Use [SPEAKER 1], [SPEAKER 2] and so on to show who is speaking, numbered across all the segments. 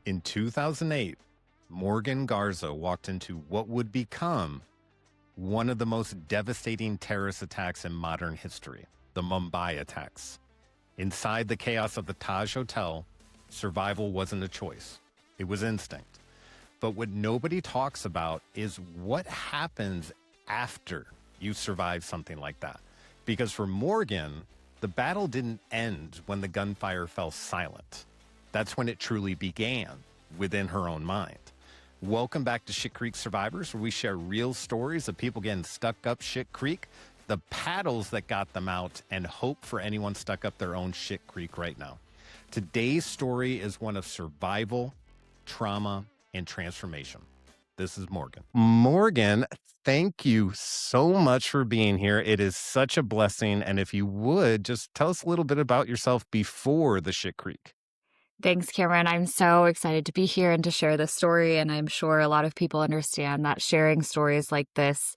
[SPEAKER 1] In 2008, Morgan Garza walked into what would become one of the most devastating terrorist attacks in modern history, the Mumbai attacks. Inside the chaos of the Taj Hotel, survival wasn't a choice. It was instinct. But what nobody talks about is what happens after you survive something like that. Because for Morgan, the battle didn't end when the gunfire fell silent. That's when it truly began within her own mind. Welcome back to Shit Creek Survivors, where we share real stories of people getting stuck up shit creek, the paddles that got them out, and hope for anyone stuck up their own shit creek right now. Today's story is one of survival, trauma, and transformation. This is Morgan. Morgan, thank you so much for being here. It is such a blessing. And if you would, just tell us a little bit about yourself before the Shit Creek.
[SPEAKER 2] Thanks, Cameron. I'm so excited to be here and to share this story. And I'm sure a lot of people understand that sharing stories like this,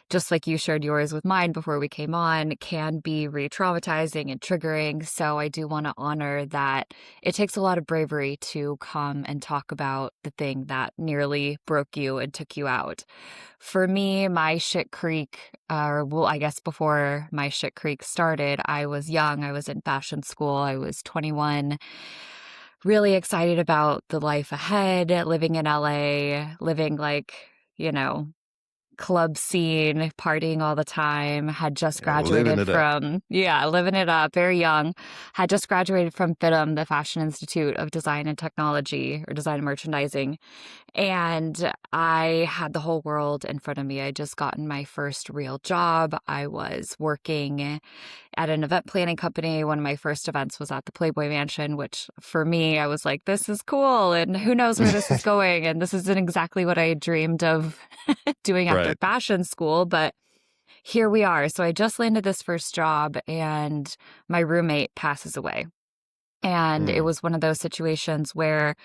[SPEAKER 2] just like you shared yours with mine before we came on, can be re-traumatizing and triggering. So I do want to honor that it takes a lot of bravery to come and talk about the thing that nearly broke you and took you out. For me, my Shit Creek, I guess before my Shit Creek started, I was young. I was in fashion school. I was 21. Really excited about the life ahead, living in LA, living club scene, partying all the time, had just graduated living it up, very young, had just graduated from FITM, the Fashion Institute of Design and Technology, or Design and Merchandising. And I had the whole world in front of me. I just gotten my first real job. I was working at an event planning company. One of my first events was at the Playboy Mansion, which for me, I was like, this is cool. And who knows where this is going? And this isn't exactly what I dreamed of doing after fashion school, but here we are. So I just landed this first job and my roommate passes away. And it was one of those situations where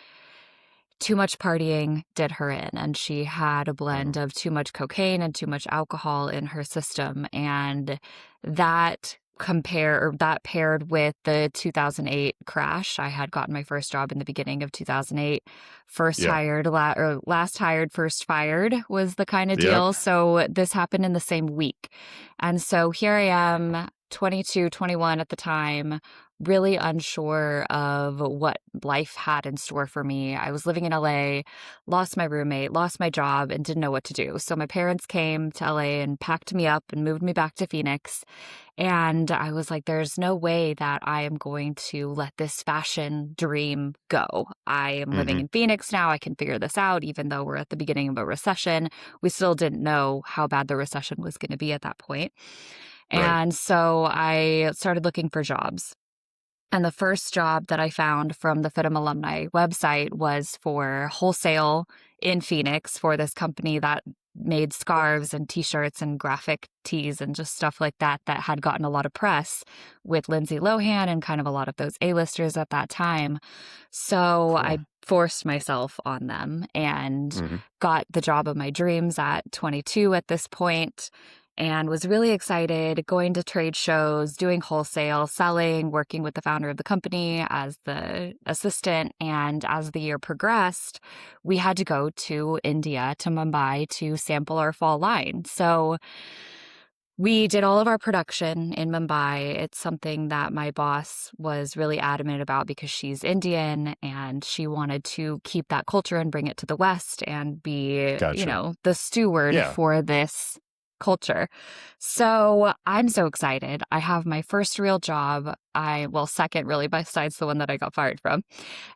[SPEAKER 2] too much partying did her in, and she had a blend of too much cocaine and too much alcohol in her system. And that paired with the 2008 crash. I had gotten my first job in the beginning of 2008. Last hired, first fired was the kind of deal. So this happened in the same week. And so here I am, 22, 21 at the time, really unsure of what life had in store for me. I was living in LA, lost my roommate, lost my job, and didn't know what to do. So my parents came to LA and packed me up and moved me back to Phoenix. And I was like, there's no way that I am going to let this fashion dream go. I am living in Phoenix now. I can figure this out, even though we're at the beginning of a recession. We still didn't know how bad the recession was going to be at that point. And so I started looking for jobs. And the first job that I found from the FITM alumni website was for wholesale in Phoenix for this company that made scarves and t-shirts and graphic tees and just stuff like that had gotten a lot of press with Lindsay Lohan and kind of a lot of those A-listers at that time. So I forced myself on them and got the job of my dreams at 22 at this point. And was really excited, going to trade shows, doing wholesale, selling, working with the founder of the company as the assistant. And as the year progressed, we had to go to India, to Mumbai, to sample our fall line. So we did all of our production in Mumbai. It's something that my boss was really adamant about because she's Indian and she wanted to keep that culture and bring it to the West and be, the steward for this culture. So I'm so excited. I have my first real job. Second really, besides the one that I got fired from.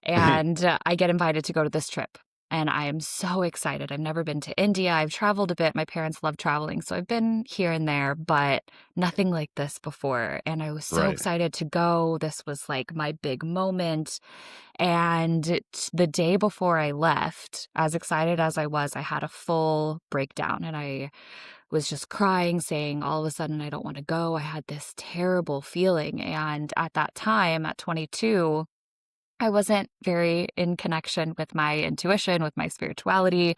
[SPEAKER 2] And I get invited to go to this trip. And I am so excited. I've never been to India. I've traveled a bit. My parents love traveling. So I've been here and there, but nothing like this before. And I was so excited to go. This was like my big moment. And the day before I left, as excited as I was, I had a full breakdown and I was just crying, saying all of a sudden, I don't want to go. I had this terrible feeling. And at that time, at 22, I wasn't very in connection with my intuition, with my spirituality.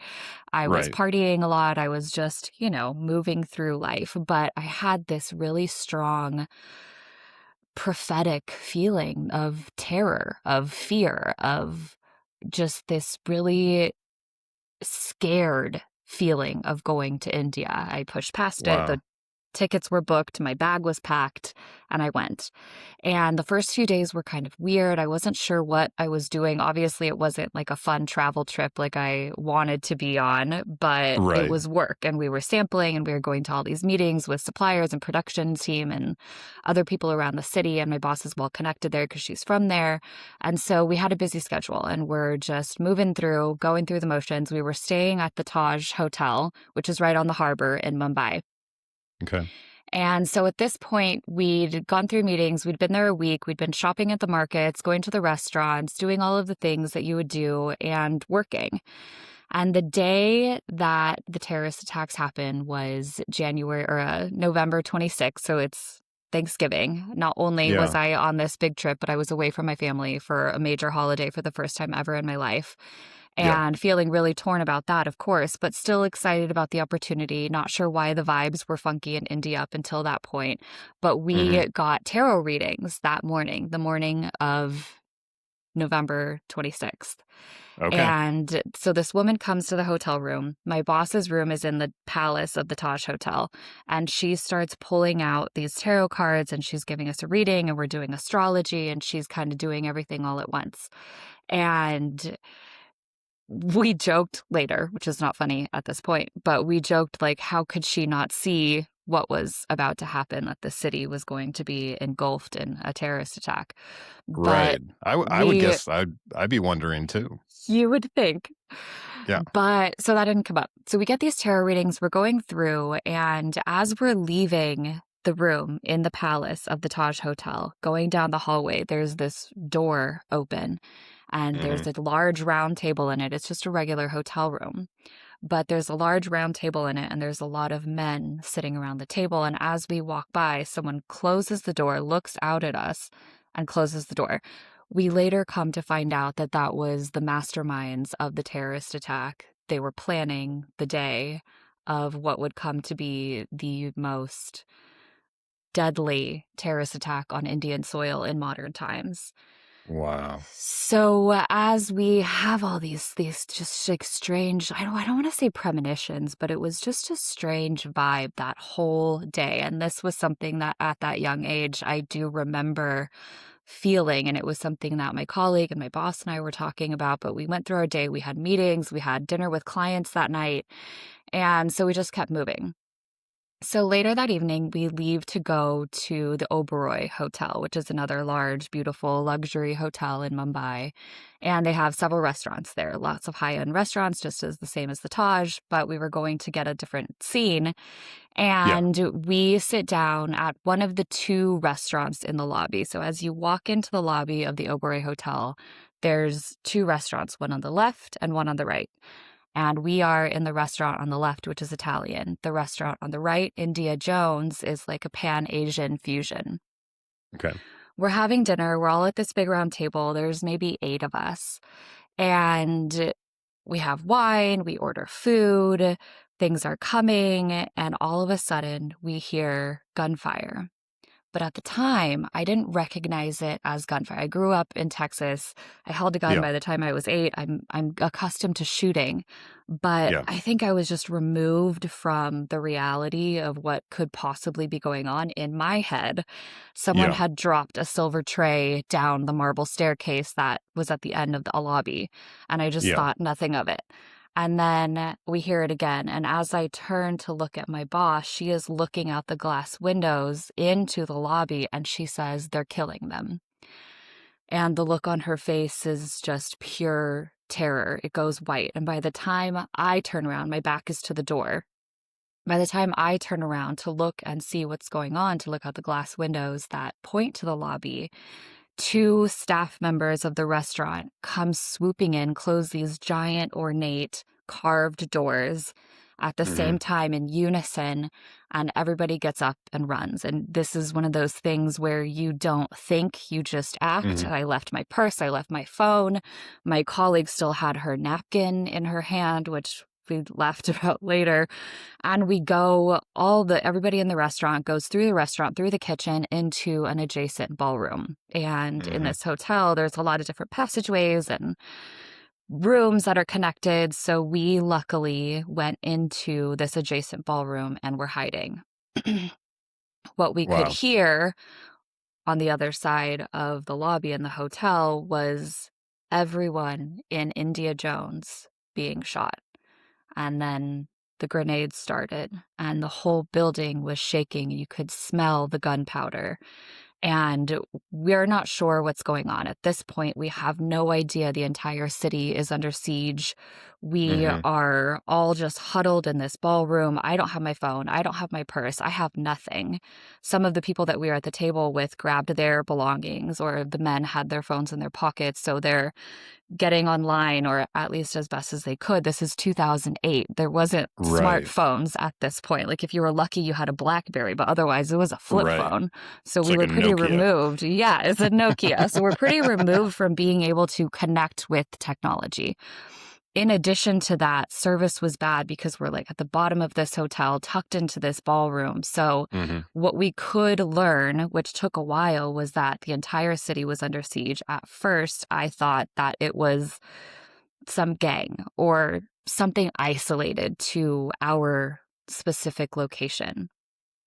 [SPEAKER 2] I was partying a lot. I was just, moving through life. But I had this really strong prophetic feeling of terror, of fear, of just this really scared feeling of going to India. I pushed past it. The
[SPEAKER 1] Wow.
[SPEAKER 2] tickets were booked, my bag was packed, and I went. And the first few days were kind of weird. I wasn't sure what I was doing. Obviously, it wasn't like a fun travel trip like I wanted to be on, but it
[SPEAKER 1] Right.
[SPEAKER 2] was work. And we were sampling and we were going to all these meetings with suppliers and production team and other people around the city. And my boss is well connected there because she's from there. And so we had a busy schedule and we're just moving through, going through the motions. We were staying at the Taj Hotel, which is right on the harbor in Mumbai.
[SPEAKER 1] Okay.
[SPEAKER 2] And so at this point, we'd gone through meetings, we'd been there a week, we'd been shopping at the markets, going to the restaurants, doing all of the things that you would do and working. And the day that the terrorist attacks happened was November 26th. So it's Thanksgiving. Not only was
[SPEAKER 1] Yeah.
[SPEAKER 2] I on this big trip, but I was away from my family for a major holiday for the first time ever in my life.
[SPEAKER 1] Yeah.
[SPEAKER 2] And feeling really torn about that, of course, but still excited about the opportunity. Not sure why the vibes were funky in India up until that point. But
[SPEAKER 1] Hmm.
[SPEAKER 2] we got tarot readings that morning, the morning of November 26th.
[SPEAKER 1] Okay.
[SPEAKER 2] And so this woman comes to the hotel room. My boss's room is in the palace of the Taj Hotel. And she starts pulling out these tarot cards and she's giving us a reading and we're doing astrology and she's kind of doing everything all at once. And we joked later, which is not funny at this point, but we joked like, how could she not see what was about to happen, that the city was going to be engulfed in a terrorist attack? But
[SPEAKER 1] Right. I would
[SPEAKER 2] we,
[SPEAKER 1] guess I'd be wondering too.
[SPEAKER 2] you would think.
[SPEAKER 1] Yeah.
[SPEAKER 2] But so that didn't come up. So we get these tarot readings, we're going through, and as we're leaving the room in the palace of the Taj Hotel, going down the hallway, there's this door open and
[SPEAKER 1] Hmm.
[SPEAKER 2] there's a large round table in it. It's just a regular hotel room, but there's a large round table in it and there's a lot of men sitting around the table. And as we walk by, someone closes the door, looks out at us, and closes the door. We later come to find out that that was the masterminds of the terrorist attack. They were planning the day of what would come to be the most deadly terrorist attack on Indian soil in modern times.
[SPEAKER 1] Wow.
[SPEAKER 2] So as we have all these just like strange, I don't want to say premonitions, but it was just a strange vibe that whole day. And this was something that at that young age I do remember feeling. And it was something that my colleague and my boss and I were talking about. But we went through our day, we had meetings, we had dinner with clients that night. And so we just kept moving. So later that evening, we leave to go to the Oberoi Hotel, which is another large, beautiful luxury hotel in Mumbai. And they have several restaurants there, lots of high-end restaurants, just as the same as the Taj, but we were going to get a different scene.
[SPEAKER 1] Yeah.
[SPEAKER 2] And we sit down at one of the two restaurants in the lobby. So as you walk into the lobby of the Oberoi Hotel, there's two restaurants, one on the left and one on the right. And we are in the restaurant on the left, which is Italian. The restaurant on the right, India Jones, is like a Pan-Asian fusion.
[SPEAKER 1] Okay.
[SPEAKER 2] We're having dinner. We're all at this big round table. There's maybe 8 of us. And we have wine. We order food. Things are coming. And all of a sudden, we hear gunfire. But at the time, I didn't recognize it as gunfire. I grew up in Texas. I held a gun
[SPEAKER 1] Yeah.
[SPEAKER 2] by the time I was 8. I'm accustomed to shooting, but
[SPEAKER 1] Yeah.
[SPEAKER 2] I think I was just removed from the reality of what could possibly be going on in my head. Someone
[SPEAKER 1] Yeah.
[SPEAKER 2] had dropped a silver tray down the marble staircase that was at the end of the lobby, and I just
[SPEAKER 1] Yeah.
[SPEAKER 2] thought nothing of it. And then we hear it again. And as I turn to look at my boss, she is looking out the glass windows into the lobby and she says, "They're killing them." And the look on her face is just pure terror. It goes white. And by the time I turn around, my back is to the door. By the time I turn around to look and see what's going on, to look out the glass windows that point to the lobby, 2 staff members of the restaurant come swooping in, close these giant, ornate, carved doors at the
[SPEAKER 1] Hmm.
[SPEAKER 2] same time in unison, and everybody gets up and runs. And this is one of those things where you don't think, you just act.
[SPEAKER 1] Hmm.
[SPEAKER 2] I left my purse, I left my phone. My colleague still had her napkin in her hand, which we laughed about later. And we go, everybody in the restaurant goes through the restaurant, through the kitchen, into an adjacent ballroom. And in
[SPEAKER 1] Hmm.
[SPEAKER 2] this hotel, there's a lot of different passageways and rooms that are connected. So we luckily went into this adjacent ballroom and were hiding. What we could
[SPEAKER 1] Wow.
[SPEAKER 2] hear on the other side of the lobby in the hotel was everyone in India Jones being shot. And then the grenades started, and the whole building was shaking. You could smell the gunpowder. And we're not sure what's going on. At this point, we have no idea. The entire city is under siege. We
[SPEAKER 1] Hmm.
[SPEAKER 2] are all just huddled in this ballroom. I don't have my phone. I don't have my purse. I have nothing. Some of the people that we were at the table with grabbed their belongings, or the men had their phones in their pockets. So they're getting online, or at least as best as they could. This is 2008. There wasn't
[SPEAKER 1] Right.
[SPEAKER 2] smartphones at this point. Like, if you were lucky, you had a BlackBerry, but otherwise it was a flip
[SPEAKER 1] Right.
[SPEAKER 2] phone. So
[SPEAKER 1] It's
[SPEAKER 2] we
[SPEAKER 1] like
[SPEAKER 2] were
[SPEAKER 1] a
[SPEAKER 2] pretty
[SPEAKER 1] Nokia.
[SPEAKER 2] removed. Yeah, it's a Nokia. So we're pretty removed from being able to connect with technology. In addition to that, service was bad because we're like at the bottom of this hotel, tucked into this ballroom. So
[SPEAKER 1] Hmm.
[SPEAKER 2] what we could learn, which took a while, was that the entire city was under siege. At first, I thought that it was some gang or something isolated to our specific location.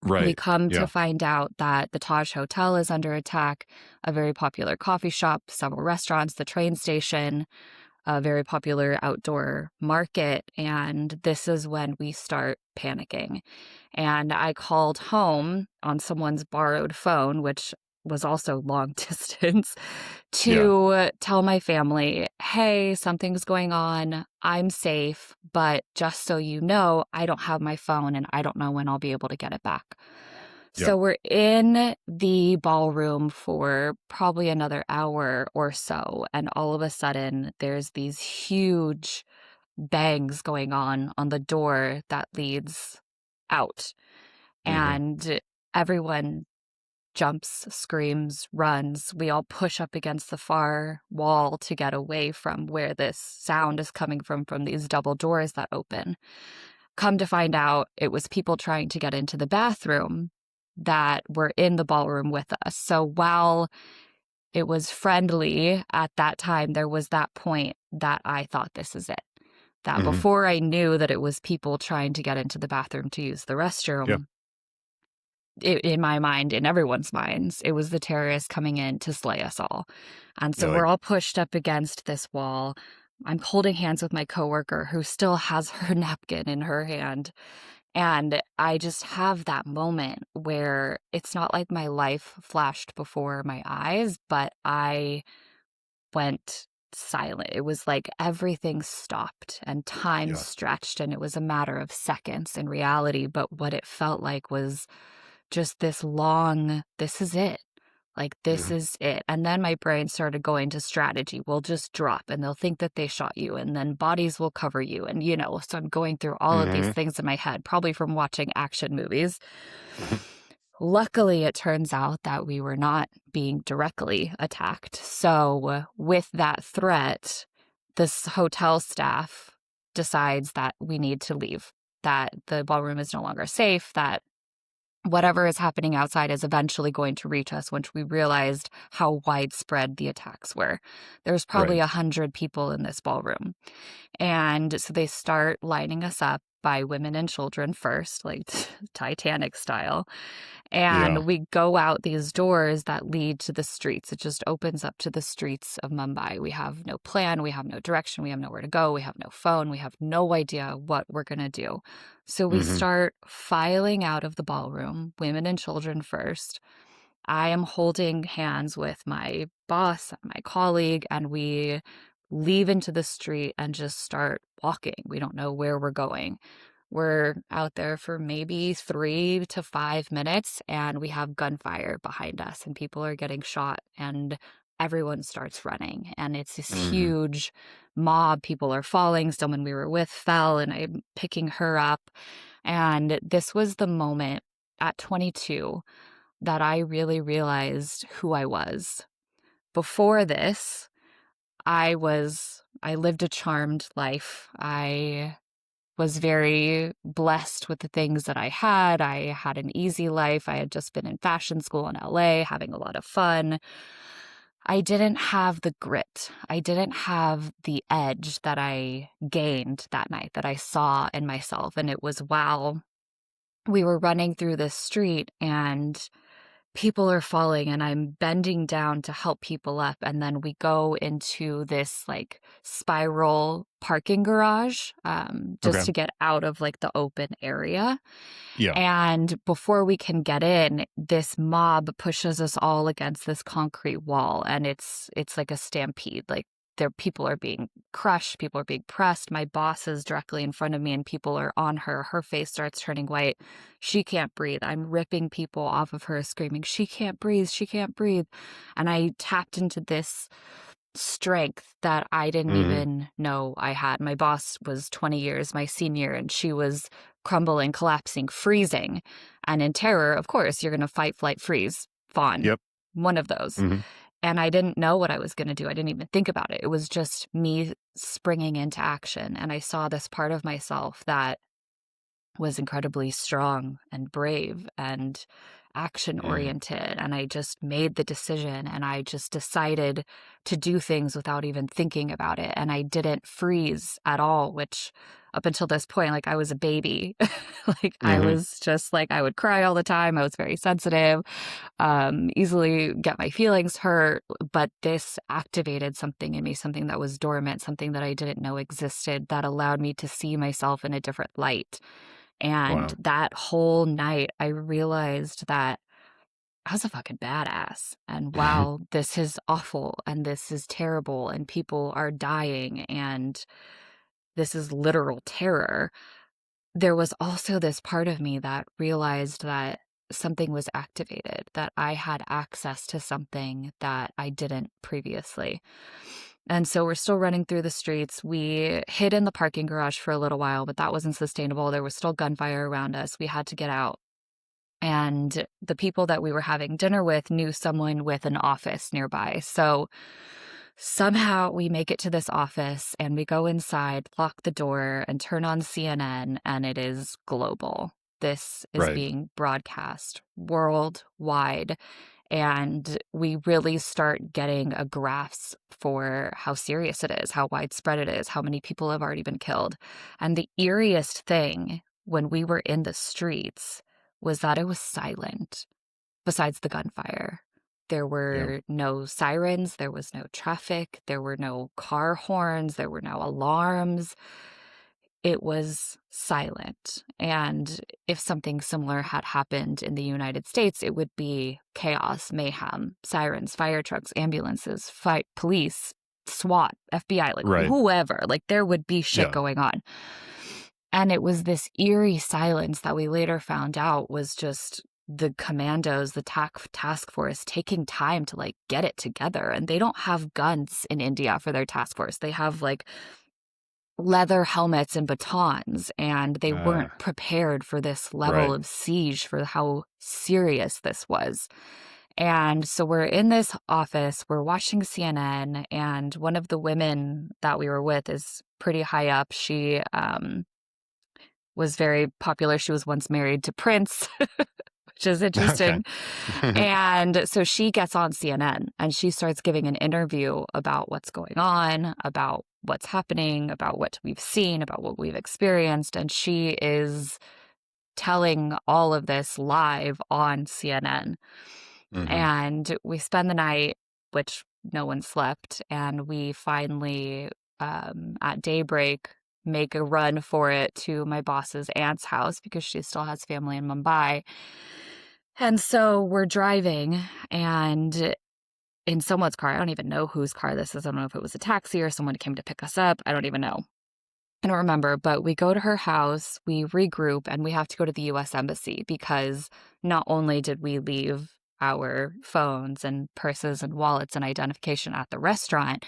[SPEAKER 2] We
[SPEAKER 1] Right.
[SPEAKER 2] come to
[SPEAKER 1] Yeah.
[SPEAKER 2] find out that the Taj Hotel is under attack, a very popular coffee shop, several restaurants, the train station, a very popular outdoor market. And this is when we start panicking. And I called home on someone's borrowed phone, which was also long distance,
[SPEAKER 1] Yeah.
[SPEAKER 2] to tell my family, hey, something's going on. I'm safe, but just so you know, I don't have my phone and I don't know when I'll be able to get it back.
[SPEAKER 1] Yeah.
[SPEAKER 2] So we're in the ballroom for probably another hour or so, and all of a sudden there's these huge bangs going on the door that leads out.
[SPEAKER 1] Hmm.
[SPEAKER 2] And everyone jumps, screams, runs. We all push up against the far wall to get away from where this sound is coming from these double doors that open. Come to find out, it was people trying to get into the bathroom that were in the ballroom with us. So while it was friendly at that time, there was that point that I thought, this is it. That
[SPEAKER 1] Hmm.
[SPEAKER 2] before I knew that it was people trying to get into the bathroom to use the
[SPEAKER 1] Yeah.
[SPEAKER 2] restroom, in my mind, in everyone's minds, it was the terrorists coming in to slay us all. And so
[SPEAKER 1] Yeah.
[SPEAKER 2] we're
[SPEAKER 1] Like,
[SPEAKER 2] all pushed up against this wall. I'm holding hands with my coworker who still has her napkin in her hand. And I just have that moment where it's not like my life flashed before my eyes, but I went silent. It was like everything stopped and time
[SPEAKER 1] yeah.
[SPEAKER 2] stretched, and it was a matter of seconds in reality. But what it felt like was just this long, this is it. Like, this
[SPEAKER 1] Hmm.
[SPEAKER 2] is it. And then my brain started going to strategy. We'll just drop and they'll think that they shot you, and then bodies will cover you. And, so I'm going through all of these
[SPEAKER 1] Hmm.
[SPEAKER 2] things in my head, probably from watching action movies. Luckily, it turns out that we were not being directly attacked. So, with that threat, this hotel staff decides that we need to leave, that the ballroom is no longer safe, that whatever is happening outside is eventually going to reach us, once we realized how widespread the attacks were. There's probably
[SPEAKER 1] Right.
[SPEAKER 2] 100 people in this ballroom. And so they start lining us up by women and children first, like Titanic style.
[SPEAKER 1] Yeah.
[SPEAKER 2] And we go out these doors that lead to the streets. It just opens up to the streets of Mumbai. We have no plan. We have no direction. We have nowhere to go. We have no phone. We have no idea what we're going to do. So we
[SPEAKER 1] Hmm.
[SPEAKER 2] start filing out of the ballroom, women and children first. I am holding hands with my boss, my colleague, and we leave into the street and just start walking. We don't know where we're going. We're out there for maybe 3 to 5 minutes, and we have gunfire behind us, and people are getting shot, and everyone starts running. And it's this
[SPEAKER 1] Hmm.
[SPEAKER 2] huge mob. People are falling. Someone we were with fell, and I'm picking her up. And this was the moment at 22 that I really realized who I was. Before this, I lived a charmed life. I was very blessed with the things that I had. I had an easy life. I had just been in fashion school in LA, having a lot of fun. I didn't have the grit. I didn't have the edge that I gained that night, that I saw in myself. And it was while we were running through this street and people are falling and I'm bending down to help people up. And then we go into this like spiral parking garage, just
[SPEAKER 1] Okay.
[SPEAKER 2] to get out of like the open area.
[SPEAKER 1] Yeah.
[SPEAKER 2] And before we can get in, this mob pushes us all against this concrete wall. And it's like a stampede. Like people are being crushed, people are being pressed. My boss is directly in front of me and people are on her. Her face starts turning white. She can't breathe. I'm ripping people off of her, screaming, she can't breathe, she can't breathe. And I tapped into this strength that I didn't even know I had. My boss was 20 years my senior and she was crumbling, collapsing, freezing. And in terror, of course, you're going to fight, flight, freeze, fawn.
[SPEAKER 1] Yep.
[SPEAKER 2] One of those. And I didn't know what I was going to do. I didn't even think about it. It was just me springing into action. And I saw this part of myself that was incredibly strong and brave and action oriented. And I just made the decision and I just decided to do things without even thinking about it. And I didn't freeze at all, which up until this point, like I was a baby. Like I was just like, I would cry all the time. I was very sensitive, easily get my feelings hurt. But this activated something in me, something that was dormant, something that I didn't know existed, that allowed me to see myself in a different light. And that whole night, I realized that I was a fucking badass. And wow, this is awful and this is terrible and people are dying and this is literal terror. There was also this part of me that realized that something was activated, that I had access to something that I didn't previously. And so we're still running through the streets. We hid in the parking garage for a little while, but that wasn't sustainable. There was still gunfire around us. We had to get out. And the people that we were having dinner with knew someone with an office nearby. So somehow we make it to this office and we go inside, lock the door, and turn on CNN, and it is global. This is being broadcast worldwide. And we really start getting a grasp for how serious it is, how widespread it is, how many people have already been killed. And the eeriest thing when we were in the streets was that it was silent besides the gunfire. There were no sirens, there was no traffic, there were no car horns, there were no alarms. It was silent. And if something similar had happened in the United States, it would be chaos, mayhem, sirens, fire trucks, ambulances, police, SWAT, FBI, like whoever. Like there would be shit going on. And it was this eerie silence that we later found out was just the commandos, the task force taking time to like get it together. And they don't have guns in India for their task force. They have like leather helmets and batons, and they weren't prepared for this level of siege, for how serious this was. And so we're in this office, we're watching CNN, and one of the women that we were with is pretty high up. She was very popular. She was once married to Prince, which is interesting. And so she gets on CNN and she starts giving an interview about what's going on, about what's happening, about what we've seen, about what we've experienced. And she is telling all of this live on CNN. And we spend the night, which no one slept, and we finally, at daybreak, make a run for it to my boss's aunt's house because she still has family in Mumbai. And so we're driving, and in someone's car, I don't even know whose car this is. I don't know if it was a taxi or someone came to pick us up. I don't even know. I don't remember, but we go to her house, we regroup, and we have to go to the U.S. Embassy because not only did we leave our phones and purses and wallets and identification at the restaurant,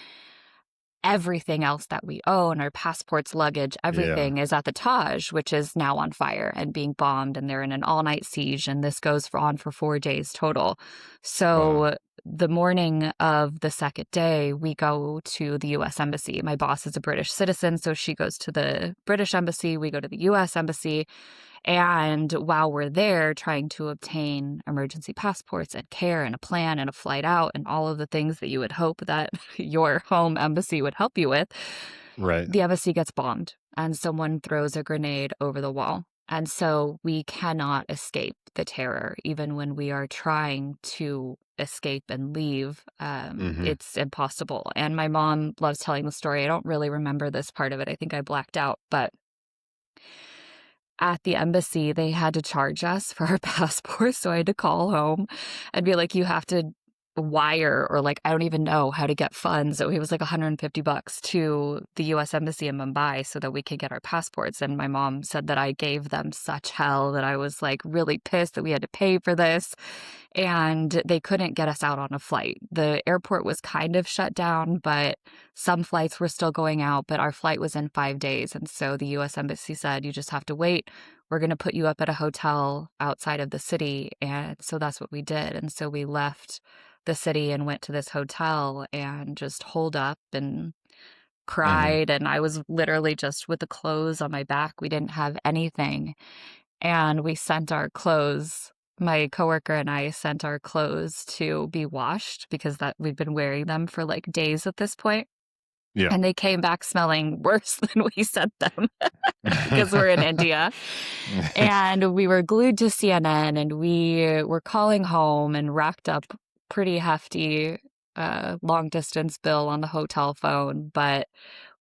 [SPEAKER 2] everything else that we own, our passports, luggage, everything is at the Taj, which is now on fire and being bombed, and they're in an all-night siege, and this goes on for 4 days total. So the morning of the second day, we go to the U.S. Embassy. My boss is a British citizen, so she goes to the British Embassy. We go to the U.S. Embassy. And while we're there trying to obtain emergency passports and care and a plan and a flight out and all of the things that you would hope that your home embassy would help you with,
[SPEAKER 1] Right.
[SPEAKER 2] the embassy gets bombed and someone throws a grenade over the wall. And so we cannot escape the terror, even when we are trying to escape and leave. It's impossible. And my mom loves telling the story. I don't really remember this part of it. I think I blacked out. But at the embassy, they had to charge us for our passports. So I had to call home and be like, you have to wire, or like, I don't even know how to get funds. So it was like $150 to the U.S. Embassy in Mumbai so that we could get our passports. And my mom said that I gave them such hell, that I was like really pissed that we had to pay for this. And they couldn't get us out on a flight. The airport was kind of shut down, but some flights were still going out. But our flight was in 5 days. And so the U.S. Embassy said, you just have to wait. We're going to put you up at a hotel outside of the city. And so that's what we did. And so we left the city and went to this hotel and just holed up and cried. And I was literally just with the clothes on my back. We didn't have anything. And we sent our clothes. My coworker and I sent our clothes to be washed because that we've been wearing them for like days at this point.
[SPEAKER 1] Yeah.
[SPEAKER 2] And they came back smelling worse than we sent them because we're in India. And we were glued to CNN, and we were calling home and racked up pretty hefty long distance bill on the hotel phone. But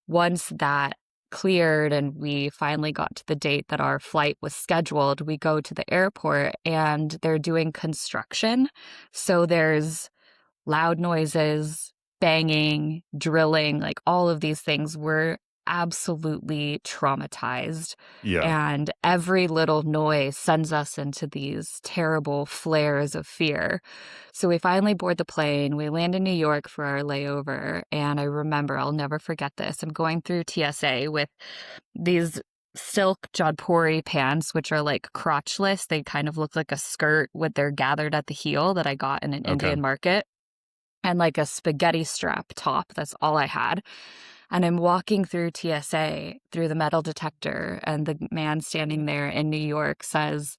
[SPEAKER 2] once that cleared and we finally got to the date that our flight was scheduled, we go to the airport and they're doing construction. So there's loud noises, banging, drilling, like all of these things. Were absolutely traumatized.
[SPEAKER 1] Yeah.
[SPEAKER 2] And every little noise sends us into these terrible flares of fear. So we finally board the plane. We land in New York for our layover. And I remember, I'll never forget this. I'm going through TSA with these silk jodhpuri pants, which are like crotchless. They kind of look like a skirt with they're gathered at the heel that I got in an Indian market. And like a spaghetti strap top. That's all I had. And I'm walking through TSA, through the metal detector, and the man standing there in New York says,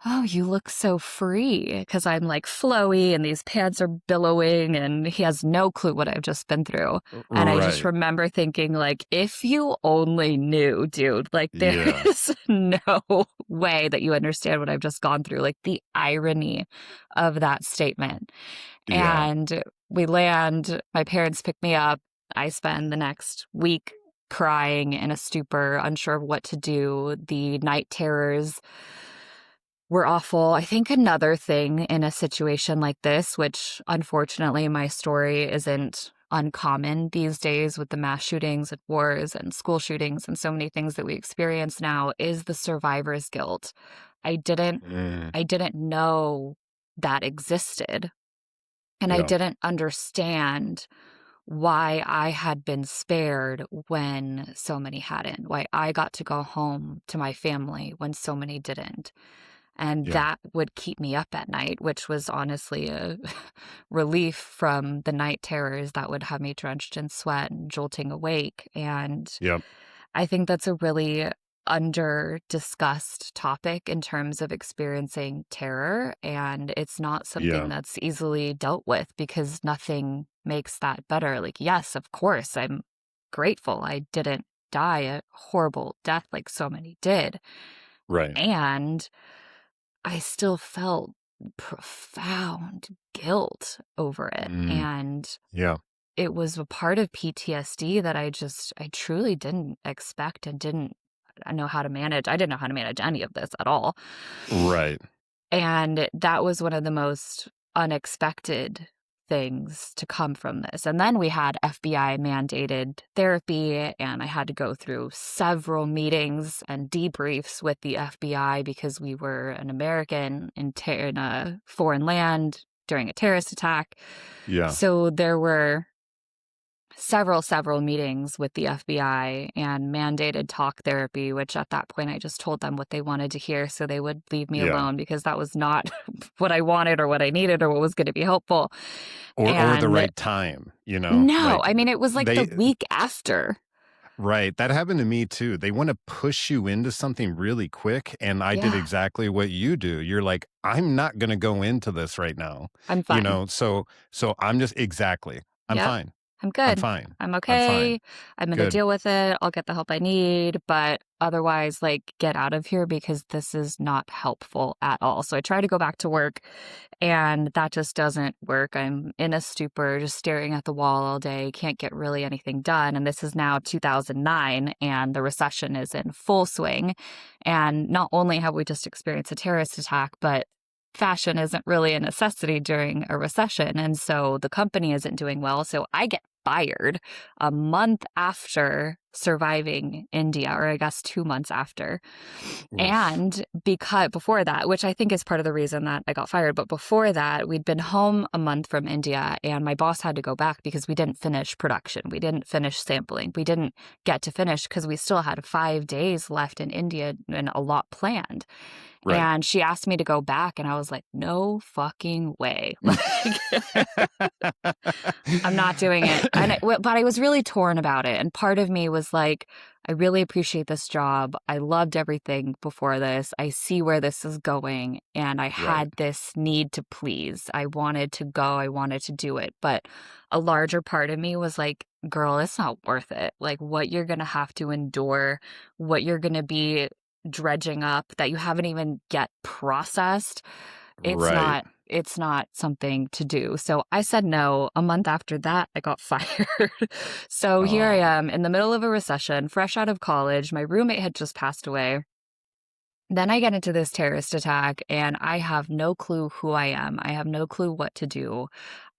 [SPEAKER 2] "Oh, you look so free," because I'm like flowy and these pants are billowing, and he has no clue what I've just been through. And I just remember thinking, like, if you only knew, dude, like there is no way that you understand what I've just gone through, like the irony of that statement. And we land, my parents pick me up. I spend the next week crying in a stupor, unsure of what to do. The night terrors were awful. I think another thing in a situation like this, which unfortunately my story isn't uncommon these days with the mass shootings and wars and school shootings and so many things that we experience now, is the survivor's guilt. I didn't know that existed. And I didn't understand why I had been spared when so many hadn't, why I got to go home to my family when so many didn't. And that would keep me up at night, which was honestly a relief from the night terrors that would have me drenched in sweat and jolting awake. And I think that's a really under-discussed topic in terms of experiencing terror. And it's not something that's easily dealt with because nothing makes that better. Like, yes, of course, I'm grateful I didn't die a horrible death like so many did.
[SPEAKER 1] Right.
[SPEAKER 2] And I still felt profound guilt over it. And it was a part of PTSD that I truly didn't expect and didn't know how to manage. I didn't know how to manage any of this at all.
[SPEAKER 1] Right.
[SPEAKER 2] And that was one of the most unexpected things to come from this. And then we had FBI mandated therapy, and I had to go through several meetings and debriefs with the FBI because we were an American in a foreign land during a terrorist attack. So there were several meetings with the FBI and mandated talk therapy, which at that point I just told them what they wanted to hear so they would leave me
[SPEAKER 1] Yeah.
[SPEAKER 2] alone, because that was not what I wanted or what I needed or what was going to be helpful.
[SPEAKER 1] Or the
[SPEAKER 2] And
[SPEAKER 1] right time, you know,
[SPEAKER 2] no,
[SPEAKER 1] like
[SPEAKER 2] I mean, it was like the
[SPEAKER 1] they
[SPEAKER 2] week after.
[SPEAKER 1] right. That happened to me too. They want to push you into something really quick. And I did
[SPEAKER 2] Yeah,
[SPEAKER 1] exactly what you do. You're like, I'm not going to go into this right now.
[SPEAKER 2] I'm
[SPEAKER 1] You
[SPEAKER 2] fine.
[SPEAKER 1] know, so I'm just exactly. I'm
[SPEAKER 2] Yep.
[SPEAKER 1] fine.
[SPEAKER 2] I'm
[SPEAKER 1] I'm
[SPEAKER 2] good.
[SPEAKER 1] fine.
[SPEAKER 2] I'm
[SPEAKER 1] I'm fine.
[SPEAKER 2] okay. I'm going to
[SPEAKER 1] Good.
[SPEAKER 2] deal with it. I'll get the help I need, but otherwise, like, get out of here because this is not helpful at all. So I try to go back to work, and that just doesn't work. I'm in a stupor, just staring at the wall all day, can't get really anything done. And this is now 2009, and the recession is in full swing. And not only have we just experienced a terrorist attack, but fashion isn't really a necessity during a recession. And so the company isn't doing well. So I get fired a month after surviving India, or I guess 2 months after.
[SPEAKER 1] Oof.
[SPEAKER 2] And because before that, which I think is part of the reason that I got fired, but before that, we'd been home a month from India and my boss had to go back because we didn't finish production. We didn't finish sampling. We didn't get to finish because we still had 5 days left in India and a lot planned.
[SPEAKER 1] Right.
[SPEAKER 2] And she asked me to go back, and I was like, no fucking way. Like, I'm not doing it. But I was really torn about it. And part of me was like, I really appreciate this job. I loved everything before this. I see where this is going. And I
[SPEAKER 1] Right.
[SPEAKER 2] had this need to please. I wanted to go. I wanted to do it. But a larger part of me was like, girl, it's not worth it. Like, what you're going to have to endure, what you're going to be dredging up that you haven't even yet processed. It's
[SPEAKER 1] Right.
[SPEAKER 2] not it's not something to do. So I said no. A month after that, I got fired. So here I
[SPEAKER 1] Oh,
[SPEAKER 2] am in the middle of a recession, fresh out of college. My roommate had just passed away. Then I get into this terrorist attack and I have no clue who I am. I have no clue what to do.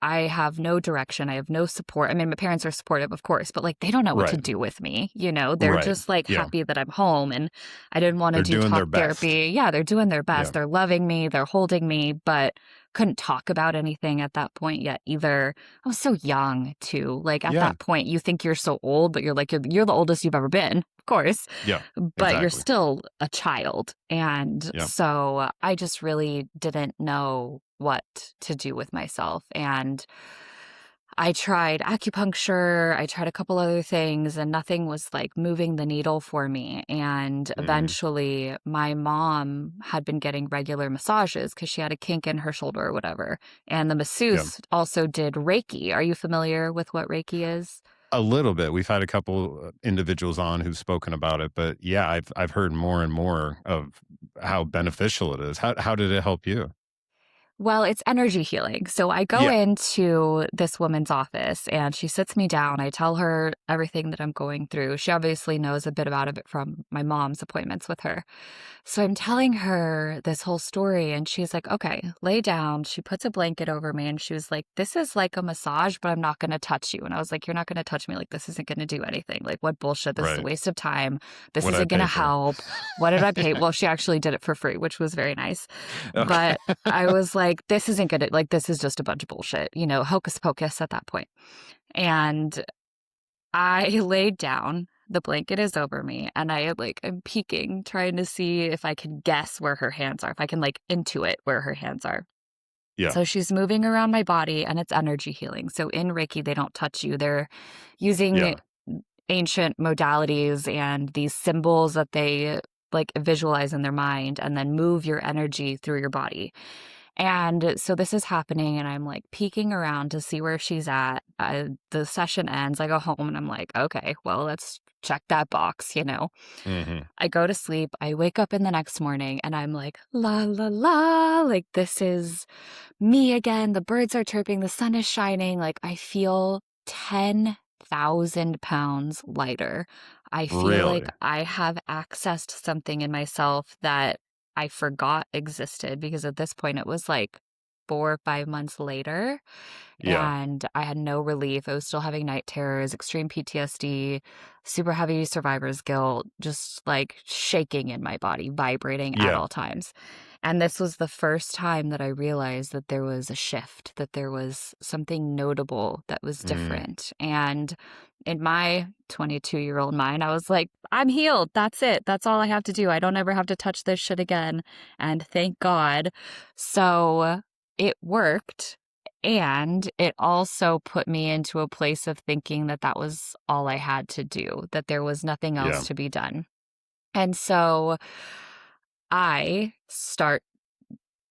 [SPEAKER 2] I have no direction. I have no support. I mean, my parents are supportive, of course, but like they don't know what to
[SPEAKER 1] right.
[SPEAKER 2] do with me. You know, they're
[SPEAKER 1] Right.
[SPEAKER 2] just like
[SPEAKER 1] Yeah.
[SPEAKER 2] happy that I'm home and I didn't want to
[SPEAKER 1] They're
[SPEAKER 2] do
[SPEAKER 1] doing
[SPEAKER 2] talk
[SPEAKER 1] their best.
[SPEAKER 2] therapy. Yeah, they're doing their
[SPEAKER 1] Yeah.
[SPEAKER 2] best. They're loving me. They're holding me, but couldn't talk about anything at that point yet either. I was so young too. Like at
[SPEAKER 1] Yeah.
[SPEAKER 2] that point, you think you're so old, but you're the oldest you've ever been, of course,
[SPEAKER 1] Yeah.
[SPEAKER 2] but you're
[SPEAKER 1] Exactly.
[SPEAKER 2] still a child. And
[SPEAKER 1] Yeah.
[SPEAKER 2] so I just really didn't know what to do with myself. And I tried acupuncture, I tried a couple other things, and nothing was like moving the needle for me. And
[SPEAKER 1] Hmm.
[SPEAKER 2] eventually, my mom had been getting regular massages because she had a kink in her shoulder or whatever. And the
[SPEAKER 1] Yeah.
[SPEAKER 2] masseuse also did Reiki. Are you familiar with what Reiki is?
[SPEAKER 1] A little bit. We've had a couple individuals on who've spoken about it, but yeah, I've heard more and more of how beneficial it is. How did it help you?
[SPEAKER 2] Well, it's energy healing. So I go
[SPEAKER 1] Yeah.
[SPEAKER 2] into this woman's office and she sits me down. I tell her everything that I'm going through. She obviously knows a bit about it from my mom's appointments with her. So I'm telling her this whole story and she's like, okay, lay down. She puts a blanket over me and she was like, this is like a massage, but I'm not going to touch you. And I was like, you're not going to touch me. Like, this isn't going to do anything. Like, what bullshit? This is a
[SPEAKER 1] Right.
[SPEAKER 2] waste of time. This
[SPEAKER 1] What I
[SPEAKER 2] isn't going to
[SPEAKER 1] pay for.
[SPEAKER 2] help. What did I pay? Well, she actually did it for free, which was very nice.
[SPEAKER 1] Okay.
[SPEAKER 2] But I was like, this isn't gonna, like, this is just a bunch of bullshit, you know, hocus pocus at that point. And I laid down, the blanket is over me, and I'm peeking, trying to see if I can guess where her hands are, if I can like intuit where her hands are.
[SPEAKER 1] Yeah.
[SPEAKER 2] So she's moving around my body and it's energy healing. So in Reiki, they don't touch you. They're using
[SPEAKER 1] Yeah.
[SPEAKER 2] ancient modalities and these symbols that they like visualize in their mind and then move your energy through your body. And so this is happening, and I'm like peeking around to see where she's at. The session ends. I go home, and I'm like, okay, well, let's check that box, you know?
[SPEAKER 1] Hmm.
[SPEAKER 2] I go to sleep. I wake up in the next morning, and I'm like, la, la, la. Like, this is me again. The birds are chirping. The sun is shining. Like, I feel 10,000 pounds lighter. I feel like
[SPEAKER 1] Really?
[SPEAKER 2] I have accessed something in myself that I forgot existed because at this point it was like 4 or 5 months later
[SPEAKER 1] Yeah.
[SPEAKER 2] and I had no relief. I was still having night terrors, extreme PTSD, super heavy survivor's guilt, just like shaking in my body, vibrating at
[SPEAKER 1] Yeah.
[SPEAKER 2] all times. And this was the first time that I realized that there was a shift, that there was something notable that was different. And in my 22-year-old mind, I was like, I'm healed. That's it. That's all I have to do. I don't ever have to touch this shit again. And thank God. So it worked. And it also put me into a place of thinking that that was all I had to do, that there was nothing else to be done. And so I start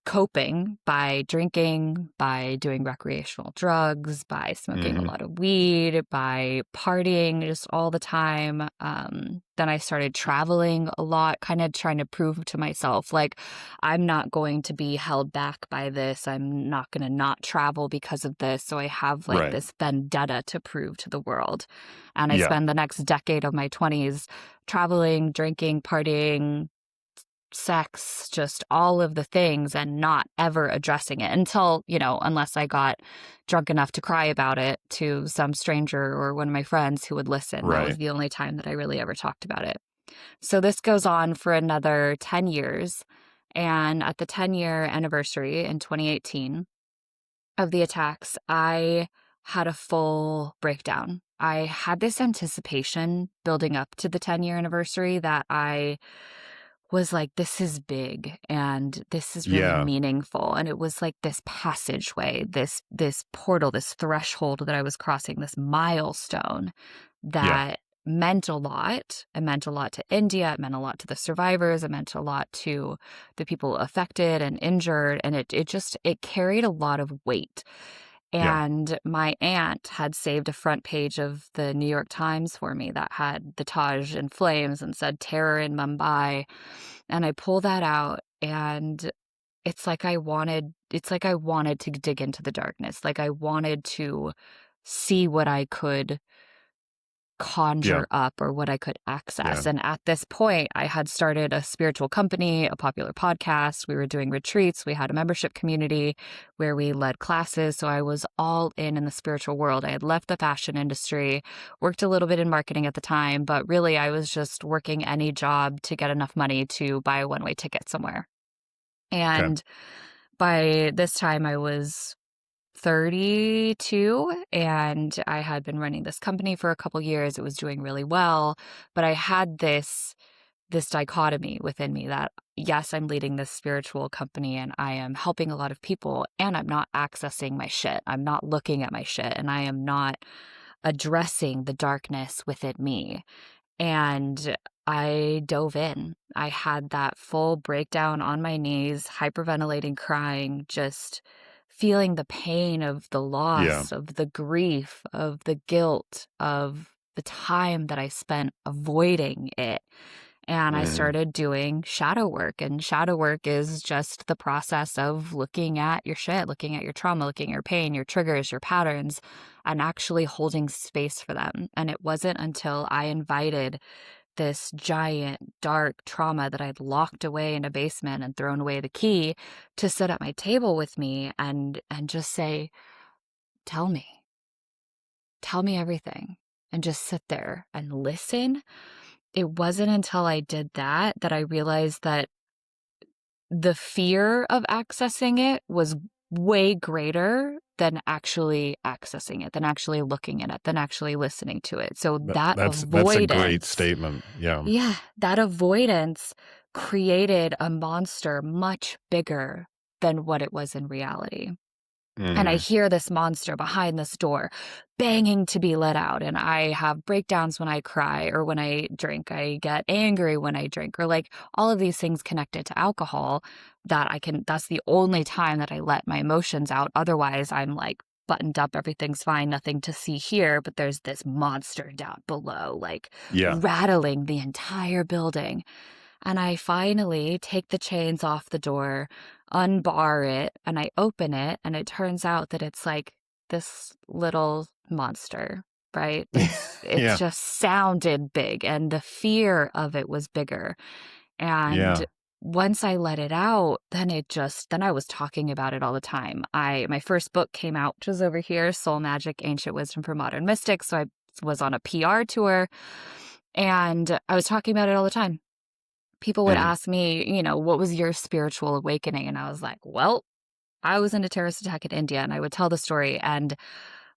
[SPEAKER 2] coping by drinking, by doing recreational drugs, by smoking a lot of weed, by partying just all the time. Then I started traveling a lot, kind of trying to prove to myself, like, I'm not going to be held back by this. I'm not going to not travel because of this. So I have like this vendetta to prove to the world. And I spend the next decade of my 20s traveling, drinking, partying, sex, just all of the things, and not ever addressing it until, unless I got drunk enough to cry about it to some stranger or one of my friends who would listen. That was the only time that I really ever talked about it. So this goes on for another 10 years. And at the 10-year anniversary in 2018 of the attacks, I had a full breakdown. I had this anticipation building up to the 10-year anniversary that I was like, this is big and this is really meaningful. And it was like this passageway, this portal, this threshold that I was crossing, this milestone that meant a lot. It meant a lot to India. It meant a lot to the survivors. It meant a lot to the people affected and injured. And it carried a lot of weight. And my aunt had saved a front page of the New York Times for me that had the Taj in flames and said terror in Mumbai. And I pull that out, and it's like I wanted to dig into the darkness. Like I wanted to see what I could conjure up or what I could access. And at this point, I had started a spiritual company, a popular podcast. We were doing retreats. We had a membership community where we led classes. So I was all in the spiritual world. I had left the fashion industry, worked a little bit in marketing at the time, but really I was just working any job to get enough money to buy a one-way ticket somewhere. And by this time I was 32 and I had been running this company for a couple years. It was doing really well, but I had this dichotomy within me that yes, I'm leading this spiritual company and I am helping a lot of people, and I'm not accessing my shit. I'm not looking at my shit, and I am not addressing the darkness within me. And I dove in. I had that full breakdown on my knees, hyperventilating, crying, just feeling the pain of the loss, of the grief, of the guilt, of the time that I spent avoiding it. And I started doing shadow work. And shadow work is just the process of looking at your shit, looking at your trauma, looking at your pain, your triggers, your patterns, and actually holding space for them. And it wasn't until I invited this giant, dark trauma that I'd locked away in a basement and thrown away the key to sit at my table with me and just say, tell me everything, and just sit there and listen. It wasn't until I did that I realized that the fear of accessing it was way greater than actually accessing it, than actually looking at it, than actually listening to it. So that's a
[SPEAKER 1] great statement.
[SPEAKER 2] Yeah, that avoidance created a monster much bigger than what it was in reality. And I hear this monster behind this door banging to be let out. And I have breakdowns when I cry or when I drink. I get angry when I drink, or like all of these things connected to alcohol that's the only time that I let my emotions out. Otherwise, I'm like buttoned up, everything's fine, nothing to see here. But there's this monster down below, like rattling the entire building. And I finally take the chains off the door, unbar it, and I open it, and it turns out that it's like this little monster, right? It just sounded big, and the fear of it was bigger. And once I let it out, then I was talking about it all the time. My first book came out, which was over here, Soul Magic, Ancient Wisdom for Modern Mystics. So I was on a PR tour, and I was talking about it all the time. people would
[SPEAKER 1] Mhm.
[SPEAKER 2] ask me, what was your spiritual awakening? And I was like, well, I was in a terrorist attack in India, and I would tell the story, and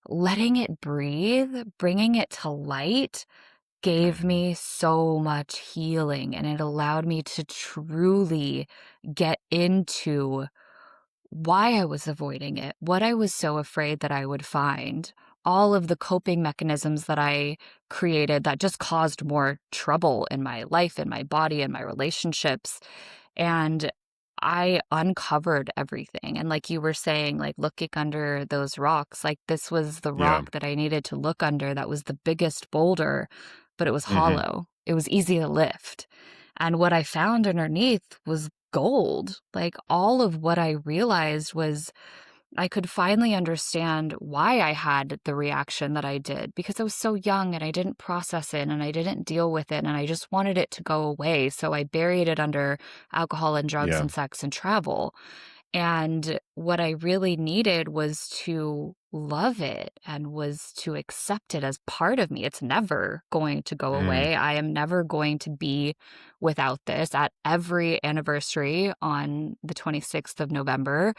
[SPEAKER 2] letting it breathe, bringing it to light gave
[SPEAKER 1] Mhm.
[SPEAKER 2] me so much healing, and it allowed me to truly get into why I was avoiding it, what I was so afraid that I would find, all of the coping mechanisms that I created that just caused more trouble in my life, in my body, in my relationships. And I uncovered everything. And like you were saying, like looking under those rocks, like this was the
[SPEAKER 1] Yeah.
[SPEAKER 2] rock that I needed to look under that was the biggest boulder, but it was
[SPEAKER 1] Mhm.
[SPEAKER 2] hollow. It was easy to lift. And what I found underneath was gold. Like all of what I realized was I could finally understand why I had the reaction that I did because I was so young and I didn't process it and I didn't deal with it and I just wanted it to go away. So I buried it under alcohol and drugs
[SPEAKER 1] Yeah.
[SPEAKER 2] and sex and travel. And what I really needed was to love it and was to accept it as part of me. It's never going to go
[SPEAKER 1] Mm.
[SPEAKER 2] away. I am never going to be without this. At every anniversary on the 26th of November,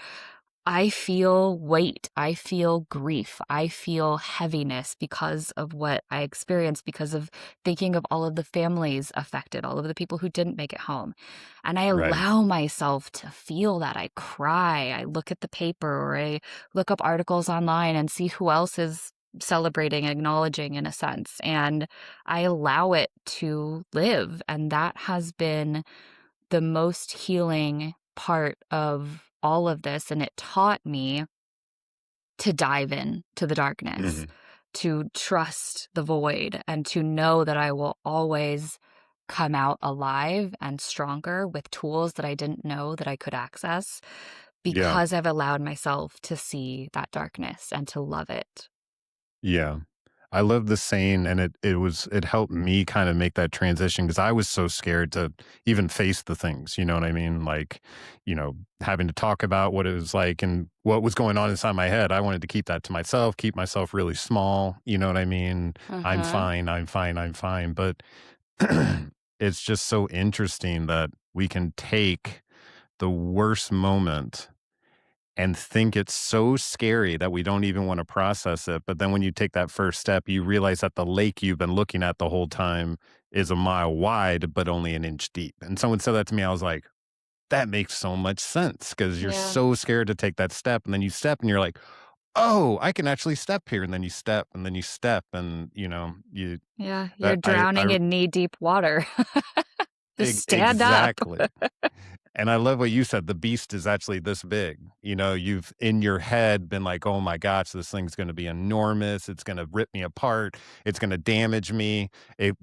[SPEAKER 2] I feel weight, I feel grief, I feel heaviness because of what I experienced, because of thinking of all of the families affected, all of the people who didn't make it home. And I
[SPEAKER 1] Right.
[SPEAKER 2] allow myself to feel that. I cry, I look at the paper, or I look up articles online and see who else is celebrating, acknowledging in a sense. And I allow it to live. And that has been the most healing part of all of this, and it taught me to dive in to the darkness,
[SPEAKER 1] Mhm.
[SPEAKER 2] to trust the void, and to know that I will always come out alive and stronger with tools that I didn't know that I could access
[SPEAKER 1] Yeah.
[SPEAKER 2] because I've allowed myself to see that darkness and to love it.
[SPEAKER 1] Yeah. I love the saying, and it helped me kind of make that transition because I was so scared to even face the things, you know what I mean? Like, having to talk about what it was like and what was going on inside my head. I wanted to keep that to myself, keep myself really small, you know what I mean? I'm
[SPEAKER 2] Uh-huh.
[SPEAKER 1] fine, I'm fine, I'm fine. But it's just so interesting that we can take the worst moment and think it's so scary that we don't even want to process it. But then when you take that first step, you realize that the lake you've been looking at the whole time is a mile wide, but only an inch deep. And someone said that to me. I was like, that makes so much sense because you're
[SPEAKER 2] Yeah.
[SPEAKER 1] so scared to take that step. And then you step and you're like, oh, I can actually step here. And then you step and then you step. And,
[SPEAKER 2] Yeah. You're
[SPEAKER 1] that
[SPEAKER 2] drowning in knee-deep water. Just stand up.
[SPEAKER 1] exactly. And I love what you said. The beast is actually this big. You've in your head been like, oh my gosh, this thing's going to be enormous. It's going to rip me apart. It's going to damage me. It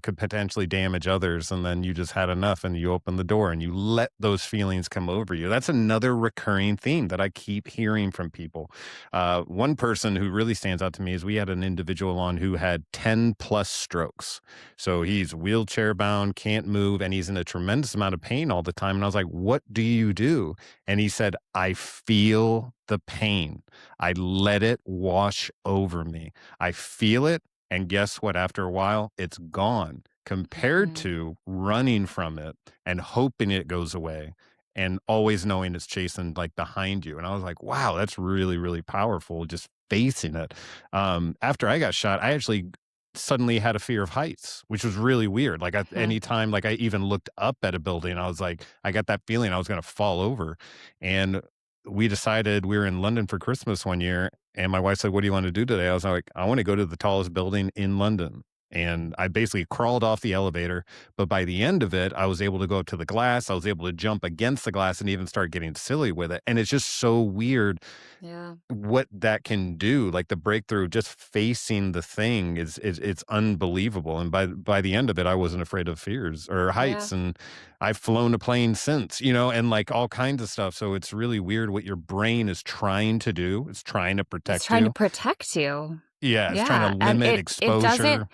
[SPEAKER 1] could potentially damage others. And then you just had enough and you open the door and you let those feelings come over you. That's another recurring theme that I keep hearing from people. One person who really stands out to me is we had an individual on who had 10 plus strokes. So he's wheelchair bound, can't move, and he's in a tremendous amount of pain all the time. And I was like, what do you do? And he said, I feel the pain. I let it wash over me. I feel it. And guess what? After a while, it's gone compared
[SPEAKER 2] Mhm.
[SPEAKER 1] to running from it and hoping it goes away and always knowing it's chasing like behind you. And I was like, wow, that's really, really powerful. Just facing it. After I got shot, I actually suddenly had a fear of heights, which was really weird. Like at
[SPEAKER 2] Hmm.
[SPEAKER 1] any time, like I even looked up at a building, I was like, I got that feeling I was going to fall over. And we decided we were in London for Christmas one year. And my wife said, what do you want to do today? I was like, I want to go to the tallest building in London. And I basically crawled off the elevator. But by the end of it, I was able to go up to the glass. I was able to jump against the glass and even start getting silly with it. And it's just so weird
[SPEAKER 2] Yeah.
[SPEAKER 1] what that can do, like the breakthrough, just facing the thing is it's unbelievable. And by the end of it, I wasn't afraid of fears or
[SPEAKER 2] Yeah.
[SPEAKER 1] heights, and I've flown a plane since, and like all kinds of stuff. So it's really weird what your brain is trying to do. It's trying to
[SPEAKER 2] It's
[SPEAKER 1] protect
[SPEAKER 2] trying to
[SPEAKER 1] you.
[SPEAKER 2] protect you.
[SPEAKER 1] Yeah, it's trying to
[SPEAKER 2] Yeah, and
[SPEAKER 1] limit
[SPEAKER 2] it doesn't
[SPEAKER 1] exposure.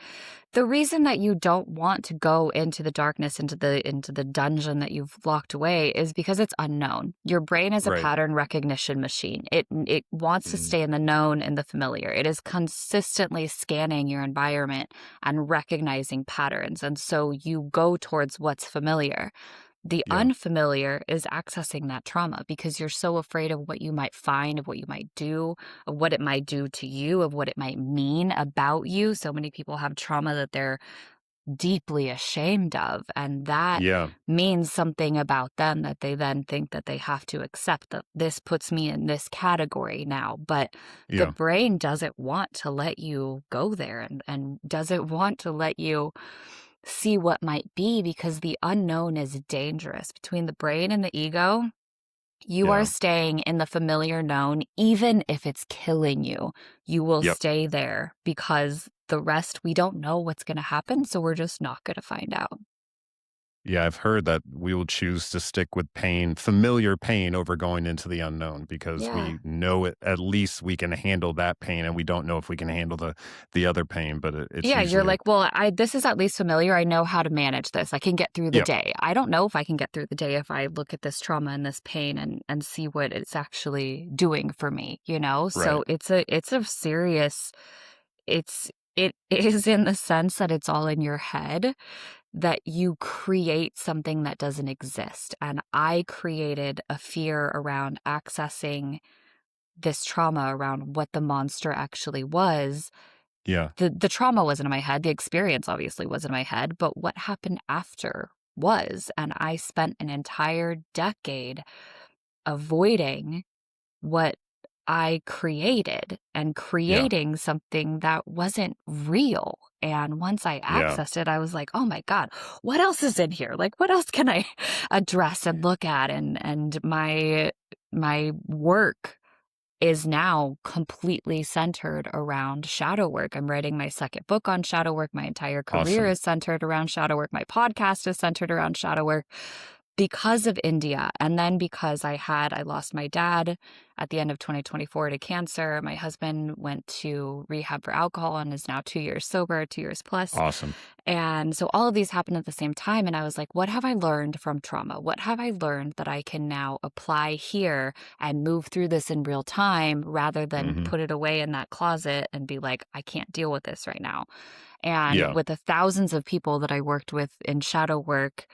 [SPEAKER 2] The reason that you don't want to go into the darkness, into the dungeon that you've locked away is because it's unknown. Your brain is a
[SPEAKER 1] Right.
[SPEAKER 2] pattern recognition machine. It wants to
[SPEAKER 1] Mm,
[SPEAKER 2] stay in the known and the familiar. It is consistently scanning your environment and recognizing patterns. And so you go towards what's familiar. The
[SPEAKER 1] yeah.
[SPEAKER 2] unfamiliar is accessing that trauma because you're so afraid of what you might find, of what you might do, of what it might do to you, of what it might mean about you. So many people have trauma that they're deeply ashamed of, and that
[SPEAKER 1] Yeah.
[SPEAKER 2] means something about them that they then think that they have to accept, that this puts me in this category now. But the
[SPEAKER 1] Yeah.
[SPEAKER 2] brain doesn't want to let you go there, and doesn't want to let you see what might be, because the unknown is dangerous. Between the brain and the ego, you are
[SPEAKER 1] Yeah.
[SPEAKER 2] staying in the familiar known. Even if it's killing you, you will
[SPEAKER 1] Yep.
[SPEAKER 2] stay there, because the rest, we don't know what's going to happen. So we're just not going to find out.
[SPEAKER 1] Yeah, I've heard that we will choose to stick with pain, familiar pain, over going into the unknown because
[SPEAKER 2] Yeah.
[SPEAKER 1] we know it, at least we can handle that pain, and we don't know if we can handle the other pain, but it's
[SPEAKER 2] Yeah, you're
[SPEAKER 1] usually a
[SPEAKER 2] like, well, this is at least familiar. I know how to manage this. I can get through the
[SPEAKER 1] yep,
[SPEAKER 2] day. I don't know if I can get through the day if I look at this trauma and this pain and see what it's actually doing for me, you know?
[SPEAKER 1] right.
[SPEAKER 2] So it's a serious, it is in the sense that it's all in your head, that you create something that doesn't exist. And I created a fear around accessing this trauma, around what the monster actually was.
[SPEAKER 1] Yeah,
[SPEAKER 2] The trauma wasn't in my head, the experience obviously was in my head, but what happened after was. And I spent an entire decade avoiding what I created, and
[SPEAKER 1] yeah,
[SPEAKER 2] creating something that wasn't real. And once I
[SPEAKER 1] yeah,
[SPEAKER 2] accessed it, I was like, oh my God, what else is in here? Like, what else can I address and look at? And my work is now completely centered around shadow work. I'm writing my second book on shadow work. My entire career
[SPEAKER 1] awesome,
[SPEAKER 2] is centered around shadow work. My podcast is centered around shadow work, because of India. And then because I lost my dad at the end of 2024 to cancer. My husband went to rehab for alcohol and is now 2 years sober, 2 years plus.
[SPEAKER 1] awesome,
[SPEAKER 2] And so all of these happened at the same time. And I was like, what have I learned from trauma? What have I learned that I can now apply here and move through this in real time, rather than
[SPEAKER 1] hmm
[SPEAKER 2] put it away in that closet and be like, I can't deal with this right now. And
[SPEAKER 1] yeah,
[SPEAKER 2] with the thousands of people that I worked with in shadow work,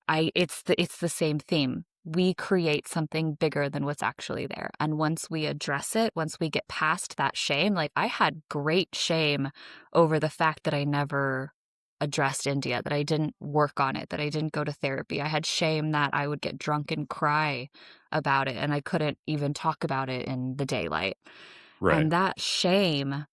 [SPEAKER 2] it's the same theme. We create something bigger than what's actually there. And once we address it, once we get past that shame, like I had great shame over the fact that I never addressed India, that I didn't work on it, that I didn't go to therapy. I had shame that I would get drunk and cry about it, and I couldn't even talk about it in the daylight.
[SPEAKER 1] right,
[SPEAKER 2] And that shame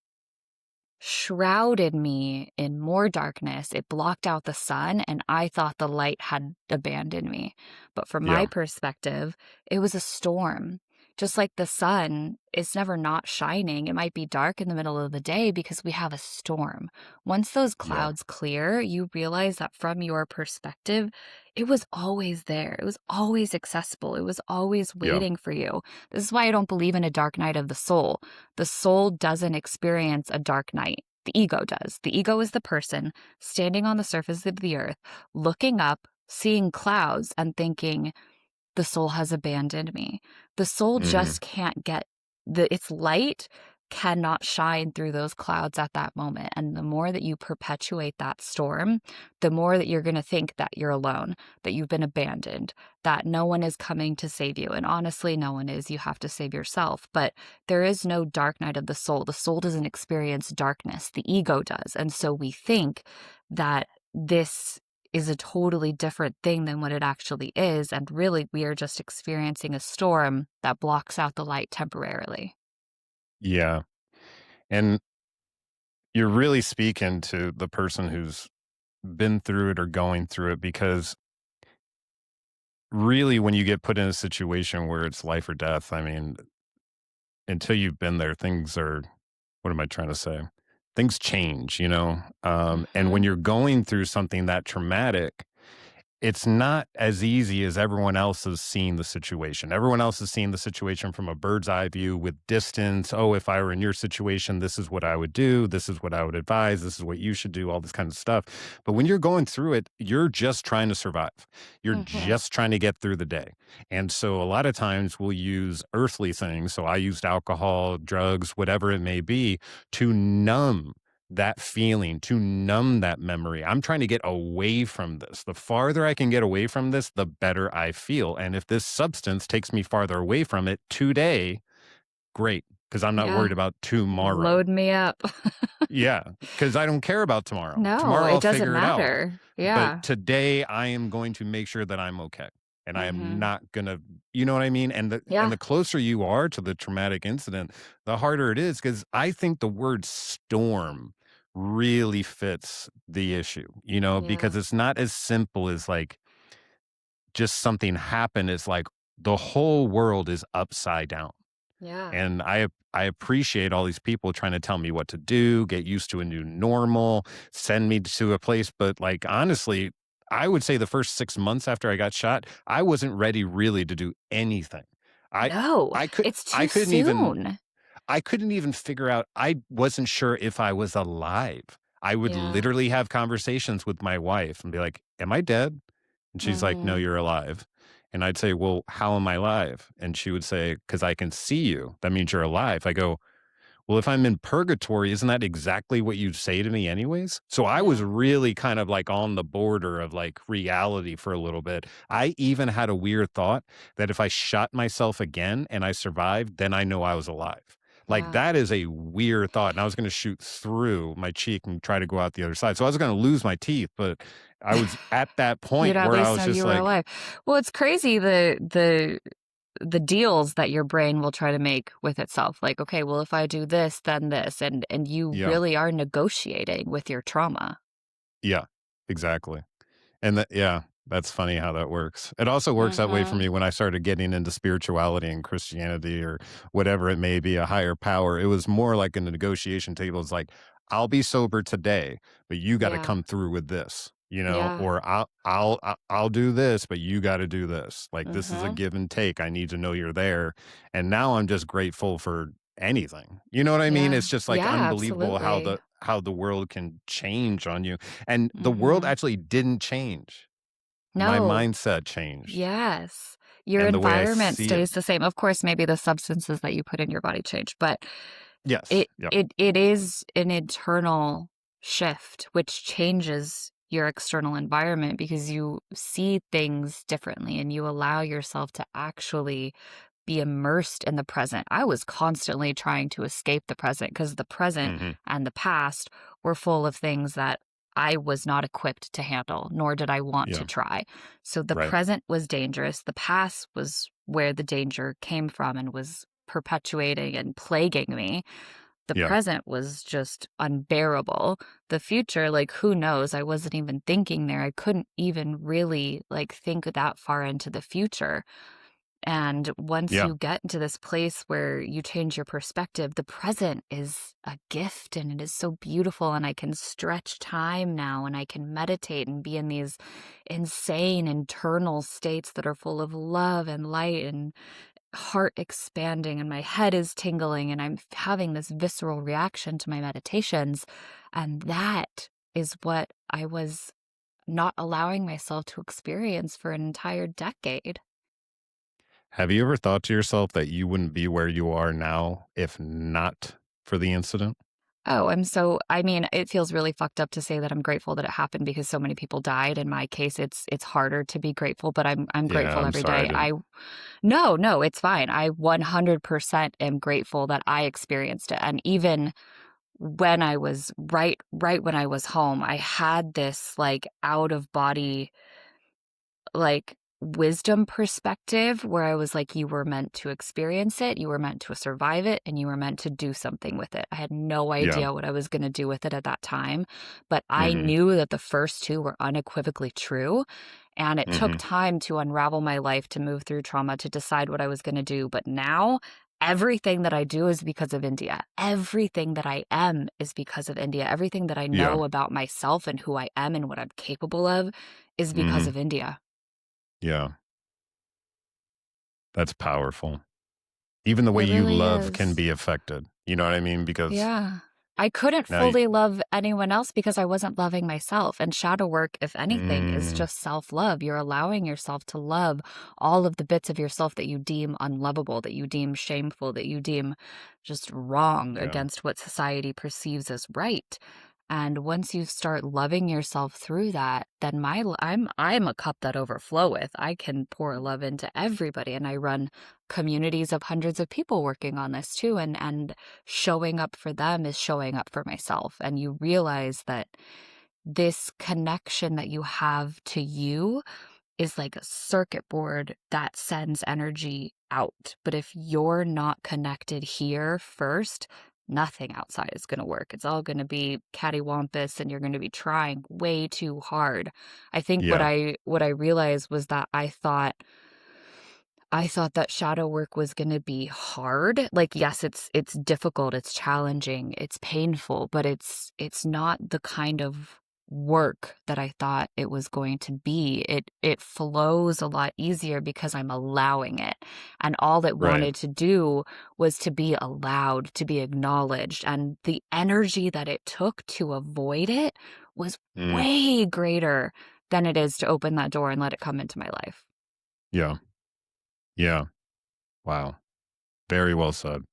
[SPEAKER 2] shrouded me in more darkness. It blocked out the sun, and I thought the light had abandoned me. But from my
[SPEAKER 1] yeah,
[SPEAKER 2] perspective, it was a storm. Just like the sun, it's never not shining. It might be dark in the middle of the day because we have a storm. Once those
[SPEAKER 1] yeah,
[SPEAKER 2] clouds clear, you realize that from your perspective, it was always there. It was always accessible. It was always
[SPEAKER 1] yeah,
[SPEAKER 2] waiting for you. This is why I don't believe in a dark night of the soul. The soul doesn't experience a dark night. The ego does. The ego is the person standing on the surface of the earth, looking up, seeing clouds, and thinking, the soul has abandoned me. The soul
[SPEAKER 1] hmm
[SPEAKER 2] just can't get its light cannot shine through those clouds at that moment. And the more that you perpetuate that storm, the more that you're going to think that you're alone, that you've been abandoned, that no one is coming to save you. And honestly, no one is. You have to save yourself. But there is no dark night of the soul. The soul doesn't experience darkness. The ego does. And so we think that this is a totally different thing than what it actually is. And really, we are just experiencing a storm that blocks out the light temporarily.
[SPEAKER 1] yeah, and you're really speaking to the person who's been through it or going through it, because really, when you get put in a situation where it's life or death, I mean, until you've been there, things are, what am I trying to say? Things change, you know? And when
[SPEAKER 2] Hmm.
[SPEAKER 1] you're going through something that traumatic, it's not as easy as everyone else is seeing the situation. Everyone else is seeing the situation from a bird's eye view with distance. Oh, if I were in your situation, this is what I would do. This is what I would advise. This is what you should do, all this kind of stuff. But when you're going through it, you're just trying to survive. You're
[SPEAKER 2] Hmm.
[SPEAKER 1] just trying to get through the day. And so a lot of times we'll use earthly things. So I used alcohol, drugs, whatever it may be, to numb that feeling, to numb that memory. I'm trying to get away from this. The farther I can get away from this, the better I feel. And if this substance takes me farther away from it today, great, because I'm not
[SPEAKER 2] Yeah.
[SPEAKER 1] worried about tomorrow.
[SPEAKER 2] Load me up.
[SPEAKER 1] Yeah, because I don't care about tomorrow.
[SPEAKER 2] No,
[SPEAKER 1] Tomorrow
[SPEAKER 2] it
[SPEAKER 1] I'll
[SPEAKER 2] doesn't
[SPEAKER 1] figure it out.
[SPEAKER 2] matter.
[SPEAKER 1] But
[SPEAKER 2] Yeah.
[SPEAKER 1] today I am going to make sure that I'm okay. And I am
[SPEAKER 2] Hmm.
[SPEAKER 1] not gonna, you know what I mean? And
[SPEAKER 2] Yeah.
[SPEAKER 1] the closer you are to the traumatic incident, the harder it is. Because I think the word storm really fits the issue,
[SPEAKER 2] Yeah.
[SPEAKER 1] because it's not as simple as like just something happened. It's like the whole world is upside down.
[SPEAKER 2] Yeah.
[SPEAKER 1] And I appreciate all these people trying to tell me what to do, get used to a new normal, send me to a place. But like honestly, I would say the first 6 months after I got shot, I wasn't ready really to do anything. I
[SPEAKER 2] No,
[SPEAKER 1] I could
[SPEAKER 2] it's
[SPEAKER 1] I
[SPEAKER 2] too
[SPEAKER 1] couldn't even
[SPEAKER 2] soon.
[SPEAKER 1] I couldn't even figure out. I wasn't sure if I was alive. I would
[SPEAKER 2] Yeah.
[SPEAKER 1] literally have conversations with my wife and be like, "Am I dead?" And she's like, "No,
[SPEAKER 2] Hmm.
[SPEAKER 1] you're alive." And I'd say, "Well, how am I alive?" And she would say, "'Cause I can see you. That means you're alive." I go, "Well, if I'm in purgatory, isn't that exactly what you'd say to me anyways?" So I was
[SPEAKER 2] Yeah.
[SPEAKER 1] really kind of like on the border of like reality for a little bit. I even had a weird thought that if I shot myself again and I survived, then I know I was alive. Like
[SPEAKER 2] Yeah.
[SPEAKER 1] that is a weird thought. And I was going to shoot through my cheek and try to go out the other side. So I was going to lose my teeth, but I was at that
[SPEAKER 2] You'd
[SPEAKER 1] point
[SPEAKER 2] at
[SPEAKER 1] where I
[SPEAKER 2] least
[SPEAKER 1] was
[SPEAKER 2] know
[SPEAKER 1] just
[SPEAKER 2] you were
[SPEAKER 1] like,
[SPEAKER 2] alive. Well, it's crazy the deals that your brain will try to make with itself. Like, okay, well, if I do this, then this, and you
[SPEAKER 1] yeah,
[SPEAKER 2] really are negotiating with your trauma.
[SPEAKER 1] yeah, exactly. And that, yeah, that's funny how that works. It also works that way for
[SPEAKER 2] Hmm.
[SPEAKER 1] me when I started getting into spirituality and Christianity or whatever it may be, a higher power. It was more like in the negotiation table. It's like, I'll be sober today, but you got to
[SPEAKER 2] Yeah.
[SPEAKER 1] come through with this,
[SPEAKER 2] Yeah.
[SPEAKER 1] or I'll do this, but you got to do this. Like this is a
[SPEAKER 2] Hmm.
[SPEAKER 1] give and take. I need to know you're there. And now I'm just grateful for anything. You know what I mean?
[SPEAKER 2] Yeah.
[SPEAKER 1] It's just like
[SPEAKER 2] Yeah,
[SPEAKER 1] unbelievable how
[SPEAKER 2] absolutely.
[SPEAKER 1] the world can change on you. And the world
[SPEAKER 2] Hmm.
[SPEAKER 1] actually didn't change. My
[SPEAKER 2] No.
[SPEAKER 1] mindset changed
[SPEAKER 2] Yes. Your
[SPEAKER 1] and the way I
[SPEAKER 2] environment
[SPEAKER 1] see it.
[SPEAKER 2] stays the same. Of course, maybe the substances that you put in your body change, but
[SPEAKER 1] Yes.
[SPEAKER 2] it
[SPEAKER 1] Yep.
[SPEAKER 2] it is an internal shift which changes your external environment because you see things differently and you allow yourself to actually be immersed in the present. I was constantly trying to escape the present because the present
[SPEAKER 1] Mhm.
[SPEAKER 2] and the past were full of things that I was not equipped to handle, nor did I want to
[SPEAKER 1] Yeah.
[SPEAKER 2] try. So the
[SPEAKER 1] Right.
[SPEAKER 2] present was dangerous. The past was where the danger came from and was perpetuating and plaguing me. The
[SPEAKER 1] Yeah.
[SPEAKER 2] present was just unbearable. The future, like, who knows? I wasn't even thinking there. I couldn't even really, like, think that far into the future. And once
[SPEAKER 1] Yeah.
[SPEAKER 2] you get into this place where you change your perspective, the present is a gift and it is so beautiful. And I can stretch time now and I can meditate and be in these insane internal states that are full of love and light and heart expanding. And my head is tingling and I'm having this visceral reaction to my meditations. And that is what I was not allowing myself to experience for an entire decade.
[SPEAKER 1] Have you ever thought to yourself that you wouldn't be where you are now if not for the incident?
[SPEAKER 2] Oh, I mean, it feels really fucked up to say that I'm grateful that it happened because so many people died. In my case, it's harder to be grateful, but I'm
[SPEAKER 1] Yeah,
[SPEAKER 2] grateful
[SPEAKER 1] I'm
[SPEAKER 2] every
[SPEAKER 1] sorry I
[SPEAKER 2] day.
[SPEAKER 1] didn't.
[SPEAKER 2] No, it's fine. I 100% am grateful that I experienced it. And even when I was right when I was home, I had this like out of body like wisdom perspective where I was like, you were meant to experience it, you were meant to survive it, and you were meant to do something with it. I had no
[SPEAKER 1] Yeah.
[SPEAKER 2] idea what I was going to do with it at that time, but I
[SPEAKER 1] Mhm.
[SPEAKER 2] knew that the first two were unequivocally true. And it took
[SPEAKER 1] Mhm.
[SPEAKER 2] time to unravel my life, to move through trauma, to decide what I was going to do. But now, everything that I do is because of India. Everything that I am is because of India. Everything that I
[SPEAKER 1] Yeah.
[SPEAKER 2] know about myself and who I am and what I'm capable of is because
[SPEAKER 1] Hmm.
[SPEAKER 2] of India.
[SPEAKER 1] Yeah. That's powerful. Even the way
[SPEAKER 2] It
[SPEAKER 1] you
[SPEAKER 2] really
[SPEAKER 1] love can
[SPEAKER 2] is.
[SPEAKER 1] be affected. You know what I mean? Because
[SPEAKER 2] Yeah. I couldn't
[SPEAKER 1] now,
[SPEAKER 2] fully love anyone else because I wasn't loving myself. And shadow work, if anything, is
[SPEAKER 1] mm,
[SPEAKER 2] just self love. You're allowing yourself to love all of the bits of yourself that you deem unlovable, that you deem shameful, that you deem just wrong
[SPEAKER 1] yeah,
[SPEAKER 2] against what society perceives as right. And once you start loving yourself through that, then I'm a cup that overfloweth. I can pour love into everybody, and I run communities of hundreds of people working on this too. And showing up for them is showing up for myself. And you realize that this connection that you have to you is like a circuit board that sends energy out. But if you're not connected here first, nothing outside is going to work. It's all going to be cattywampus and you're going to be trying way too hard. I think
[SPEAKER 1] yeah,
[SPEAKER 2] what I realized was that I thought that shadow work was gonna be hard. Like, yes, it's difficult, it's challenging, it's painful, but it's not the kind of work that I thought it was going to be. It flows a lot easier because I'm allowing it. And all it
[SPEAKER 1] right.
[SPEAKER 2] wanted to do was to be allowed, to be acknowledged. And the energy that it took to avoid it was
[SPEAKER 1] Mm,
[SPEAKER 2] way greater than it is to open that door and let it come into my life.
[SPEAKER 1] yeah, yeah. Wow. Very well said.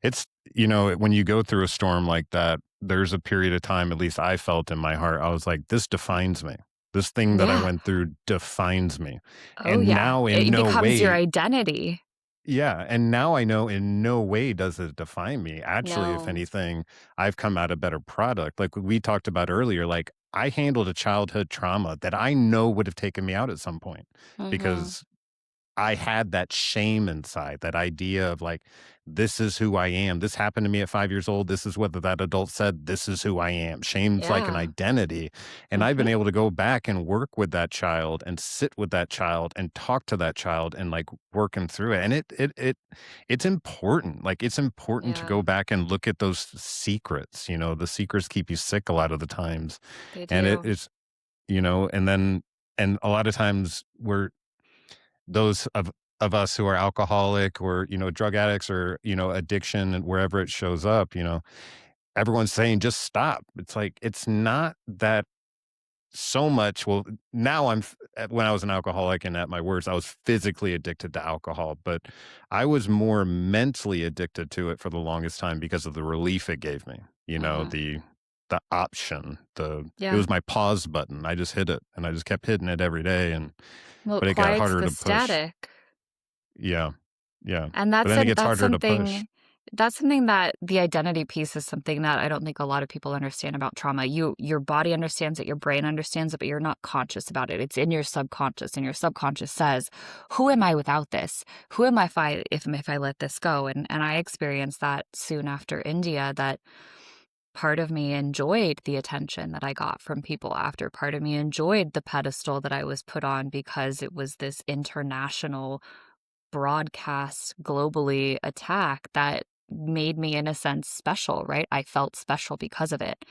[SPEAKER 1] It's, when you go through a storm like that, there's a period of time, at least I felt in my heart, I was like, this defines me. This thing that I
[SPEAKER 2] Yeah.
[SPEAKER 1] went through defines me.
[SPEAKER 2] Oh,
[SPEAKER 1] And
[SPEAKER 2] yeah.
[SPEAKER 1] now in
[SPEAKER 2] It
[SPEAKER 1] no
[SPEAKER 2] becomes your
[SPEAKER 1] way,
[SPEAKER 2] identity.
[SPEAKER 1] yeah. And now I know in no way does it define me. Actually, if
[SPEAKER 2] No.
[SPEAKER 1] anything, I've come out a better product. Like we talked about earlier, like I handled a childhood trauma that I know would have taken me out at some point
[SPEAKER 2] Mhm.
[SPEAKER 1] because I had that shame inside, that idea of like, this is who I am. This happened to me at 5 years old. This is what that adult said. This is who I am. Shame's like an
[SPEAKER 2] Yeah.
[SPEAKER 1] identity. And I've been
[SPEAKER 2] Mhm.
[SPEAKER 1] able to go back and work with that child and sit with that child and talk to that child and like working through it. And it's important. Like it's important to
[SPEAKER 2] Yeah,
[SPEAKER 1] go back and look at those secrets. The secrets keep you sick a lot of the times.
[SPEAKER 2] they
[SPEAKER 1] And
[SPEAKER 2] do.
[SPEAKER 1] and a lot of times those of us who are alcoholic or drug addicts or addiction and wherever it shows up, everyone's saying just stop. It's like it's not that so much. Well, now when I was an alcoholic and at my worst, I was physically addicted to alcohol, but I was more mentally addicted to it for the longest time because of the relief it gave me.
[SPEAKER 2] Mhm.
[SPEAKER 1] The option, it
[SPEAKER 2] Yeah.
[SPEAKER 1] was my pause button. I just hit it and I just kept hitting it every day,
[SPEAKER 2] Well, it
[SPEAKER 1] but it got
[SPEAKER 2] quiets
[SPEAKER 1] harder
[SPEAKER 2] the
[SPEAKER 1] to push.
[SPEAKER 2] static.
[SPEAKER 1] Yeah. Yeah.
[SPEAKER 2] And
[SPEAKER 1] But then it gets
[SPEAKER 2] that's
[SPEAKER 1] harder to push.
[SPEAKER 2] something that the identity piece is something that I don't think a lot of people understand about trauma. Your body understands it, your brain understands it, but you're not conscious about it. It's in your subconscious, and your subconscious says, "Who am I without this? Who am I if I let this go?" And I experienced that soon after India, that part of me enjoyed the attention that I got from people after. Part of me enjoyed the pedestal that I was put on because it was this international broadcast globally attack that made me in a sense special, right? I felt special because of it.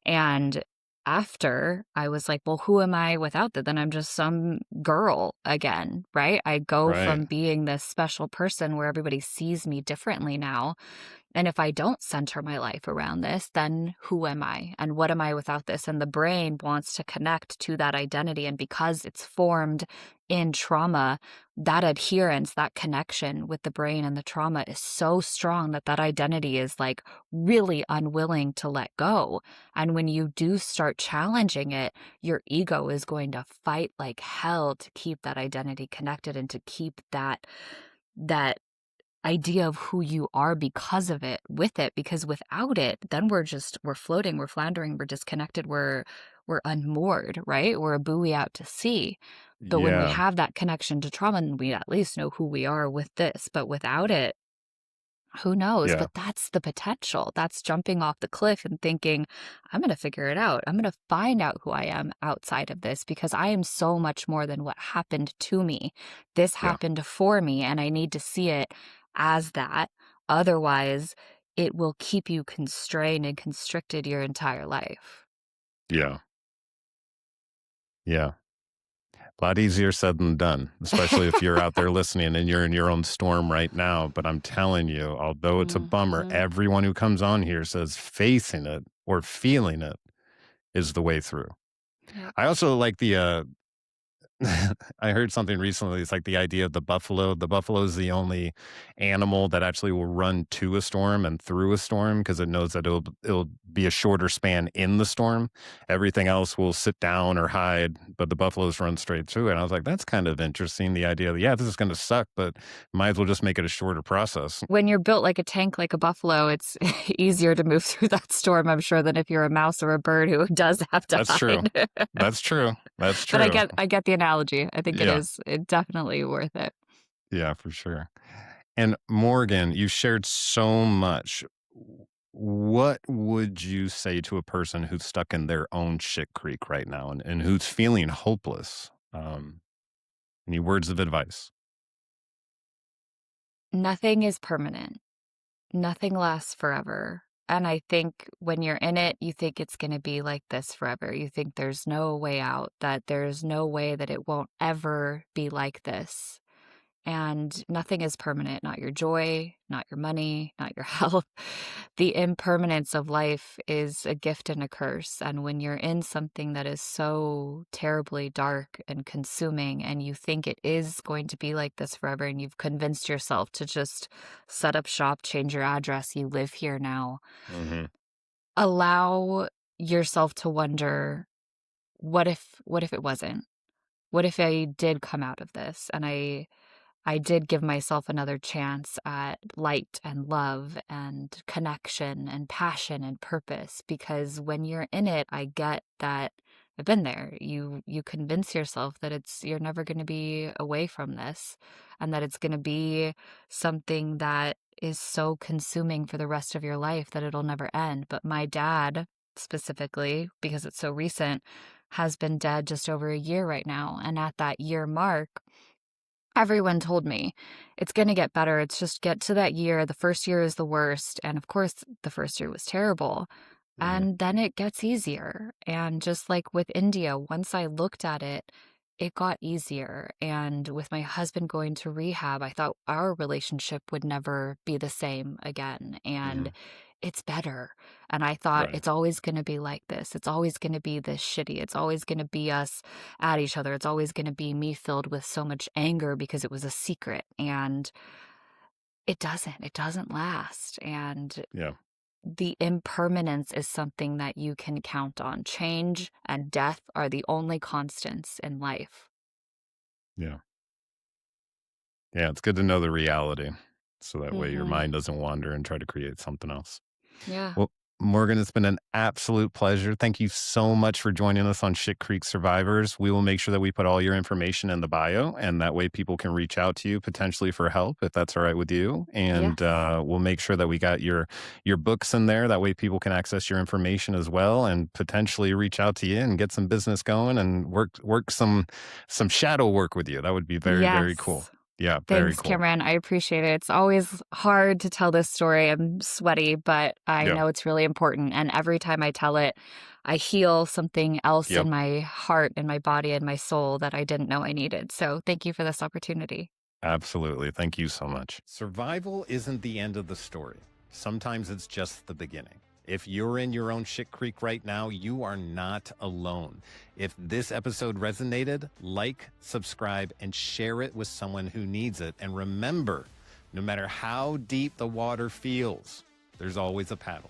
[SPEAKER 2] And after I was like, well, who am I without that? Then I'm just some girl again, right? I go
[SPEAKER 1] Right.
[SPEAKER 2] from being this special person where everybody sees me differently now, and if I don't center my life around this, then who am I? And what am I without this? And the brain wants to connect to that identity. And because it's formed in trauma, that adherence, that connection with the brain and the trauma is so strong that that identity is like really unwilling to let go. And when you do start challenging it, your ego is going to fight like hell to keep that identity connected and to keep that idea of who you are because of it, with it, because without it, then we're floating, we're floundering, we're disconnected, we're unmoored, right? We're a buoy out to sea. But when we
[SPEAKER 1] Yeah.
[SPEAKER 2] have that connection to trauma, and we at least know who we are with this, but without it, who knows?
[SPEAKER 1] Yeah.
[SPEAKER 2] But that's the potential. That's jumping off the cliff and thinking, I'm going to figure it out. I'm going to find out who I am outside of this because I am so much more than what happened to me. This
[SPEAKER 1] Yeah.
[SPEAKER 2] happened for me, and I need to see it as that. Otherwise, it will keep you constrained and constricted your entire life.
[SPEAKER 1] Yeah. Yeah. A lot easier said than done, especially if you're out there listening and you're in your own storm right now. But I'm telling you, although it's a bummer,
[SPEAKER 2] Mhm.
[SPEAKER 1] everyone who comes on here says facing it or feeling it is the way through.
[SPEAKER 2] Yep.
[SPEAKER 1] I also like the I heard something recently. It's like the idea of the buffalo. The buffalo is the only animal that actually will run to a storm and through a storm because it knows that it'll be a shorter span in the storm. Everything else will sit down or hide, but the buffaloes run straight through it. And I was like, that's kind of interesting. The idea that, yeah, this is going to suck, but might as well just make it a shorter process.
[SPEAKER 2] When you're built like a tank, like a buffalo, it's easier to move through that storm, I'm sure, than if you're a mouse or a bird who does have to
[SPEAKER 1] That's true.
[SPEAKER 2] hide.
[SPEAKER 1] That's true. That's
[SPEAKER 2] But
[SPEAKER 1] true.
[SPEAKER 2] I get the analogy. I think
[SPEAKER 1] Yeah.
[SPEAKER 2] it definitely worth it.
[SPEAKER 1] Yeah, for sure. And Morgan, you shared so much. What would you say to a person who's stuck in their own shit creek right now and who's feeling hopeless? Any words of advice?
[SPEAKER 2] Nothing is permanent. Nothing lasts forever. And I think when you're in it, you think it's going to be like this forever. You think there's no way out, that there's no way that it won't ever be like this. And nothing is permanent, not your joy, not your money, not your health. The impermanence of life is a gift and a curse. And when you're in something that is so terribly dark and consuming, and you think it is going to be like this forever, and you've convinced yourself to just set up shop, change your address, you live here now,
[SPEAKER 1] Hmm.
[SPEAKER 2] allow yourself to wonder, what if it wasn't? What if I did come out of this and I did give myself another chance at light and love and connection and passion and purpose? Because when you're in it, I get that. I've been there. You convince yourself that you're never going to be away from this, and that it's going to be something that is so consuming for the rest of your life that it'll never end. But my dad, specifically, because it's so recent, has been dead just over a year right now. And at that year mark, everyone told me it's going to get better. It's just get to that year. The first year is the worst. And of course, the first year was terrible.
[SPEAKER 1] Hmm.
[SPEAKER 2] And then it gets easier. And just like with India, once I looked at it, it got easier. And with my husband going to rehab, I thought our relationship would never be the same again. And
[SPEAKER 1] Hmm.
[SPEAKER 2] it's better. And I thought
[SPEAKER 1] Right.
[SPEAKER 2] it's always going to be like this. It's always going to be this shitty. It's always going to be us at each other. It's always going to be me filled with so much anger because it was a secret. And it doesn't last. And
[SPEAKER 1] Yeah.
[SPEAKER 2] the impermanence is something that you can count on. Change and death are the only constants in life.
[SPEAKER 1] Yeah. Yeah. It's good to know the reality. So that way your
[SPEAKER 2] Hmm.
[SPEAKER 1] mind doesn't wander and try to create something else.
[SPEAKER 2] Yeah.
[SPEAKER 1] Well, Morgan, it's been an absolute pleasure. Thank you so much for joining us on Shit Creek Survivors. We will make sure that we put all your information in the bio, and that way people can reach out to you potentially for help if that's all right with you. And
[SPEAKER 2] Yes.
[SPEAKER 1] we'll make sure that we got your books in there. That way people can access your information as well, and potentially reach out to you and get some business going and work some shadow work with you. That would be very, very cool.
[SPEAKER 2] Yes.
[SPEAKER 1] Yeah, very
[SPEAKER 2] Thanks,
[SPEAKER 1] cool.
[SPEAKER 2] Cameron. I appreciate it. It's always hard to tell this story. I'm sweaty, but I
[SPEAKER 1] Yeah.
[SPEAKER 2] know it's really important. And every time I tell it, I heal something else
[SPEAKER 1] Yep.
[SPEAKER 2] in my heart and my body and my soul that I didn't know I needed. So thank you for this opportunity.
[SPEAKER 1] Absolutely. Thank you so much. Survival isn't the end of the story. Sometimes it's just the beginning. If you're in your own shit creek right now, you are not alone. If this episode resonated, like, subscribe, and share it with someone who needs it. And remember, no matter how deep the water feels, there's always a paddle.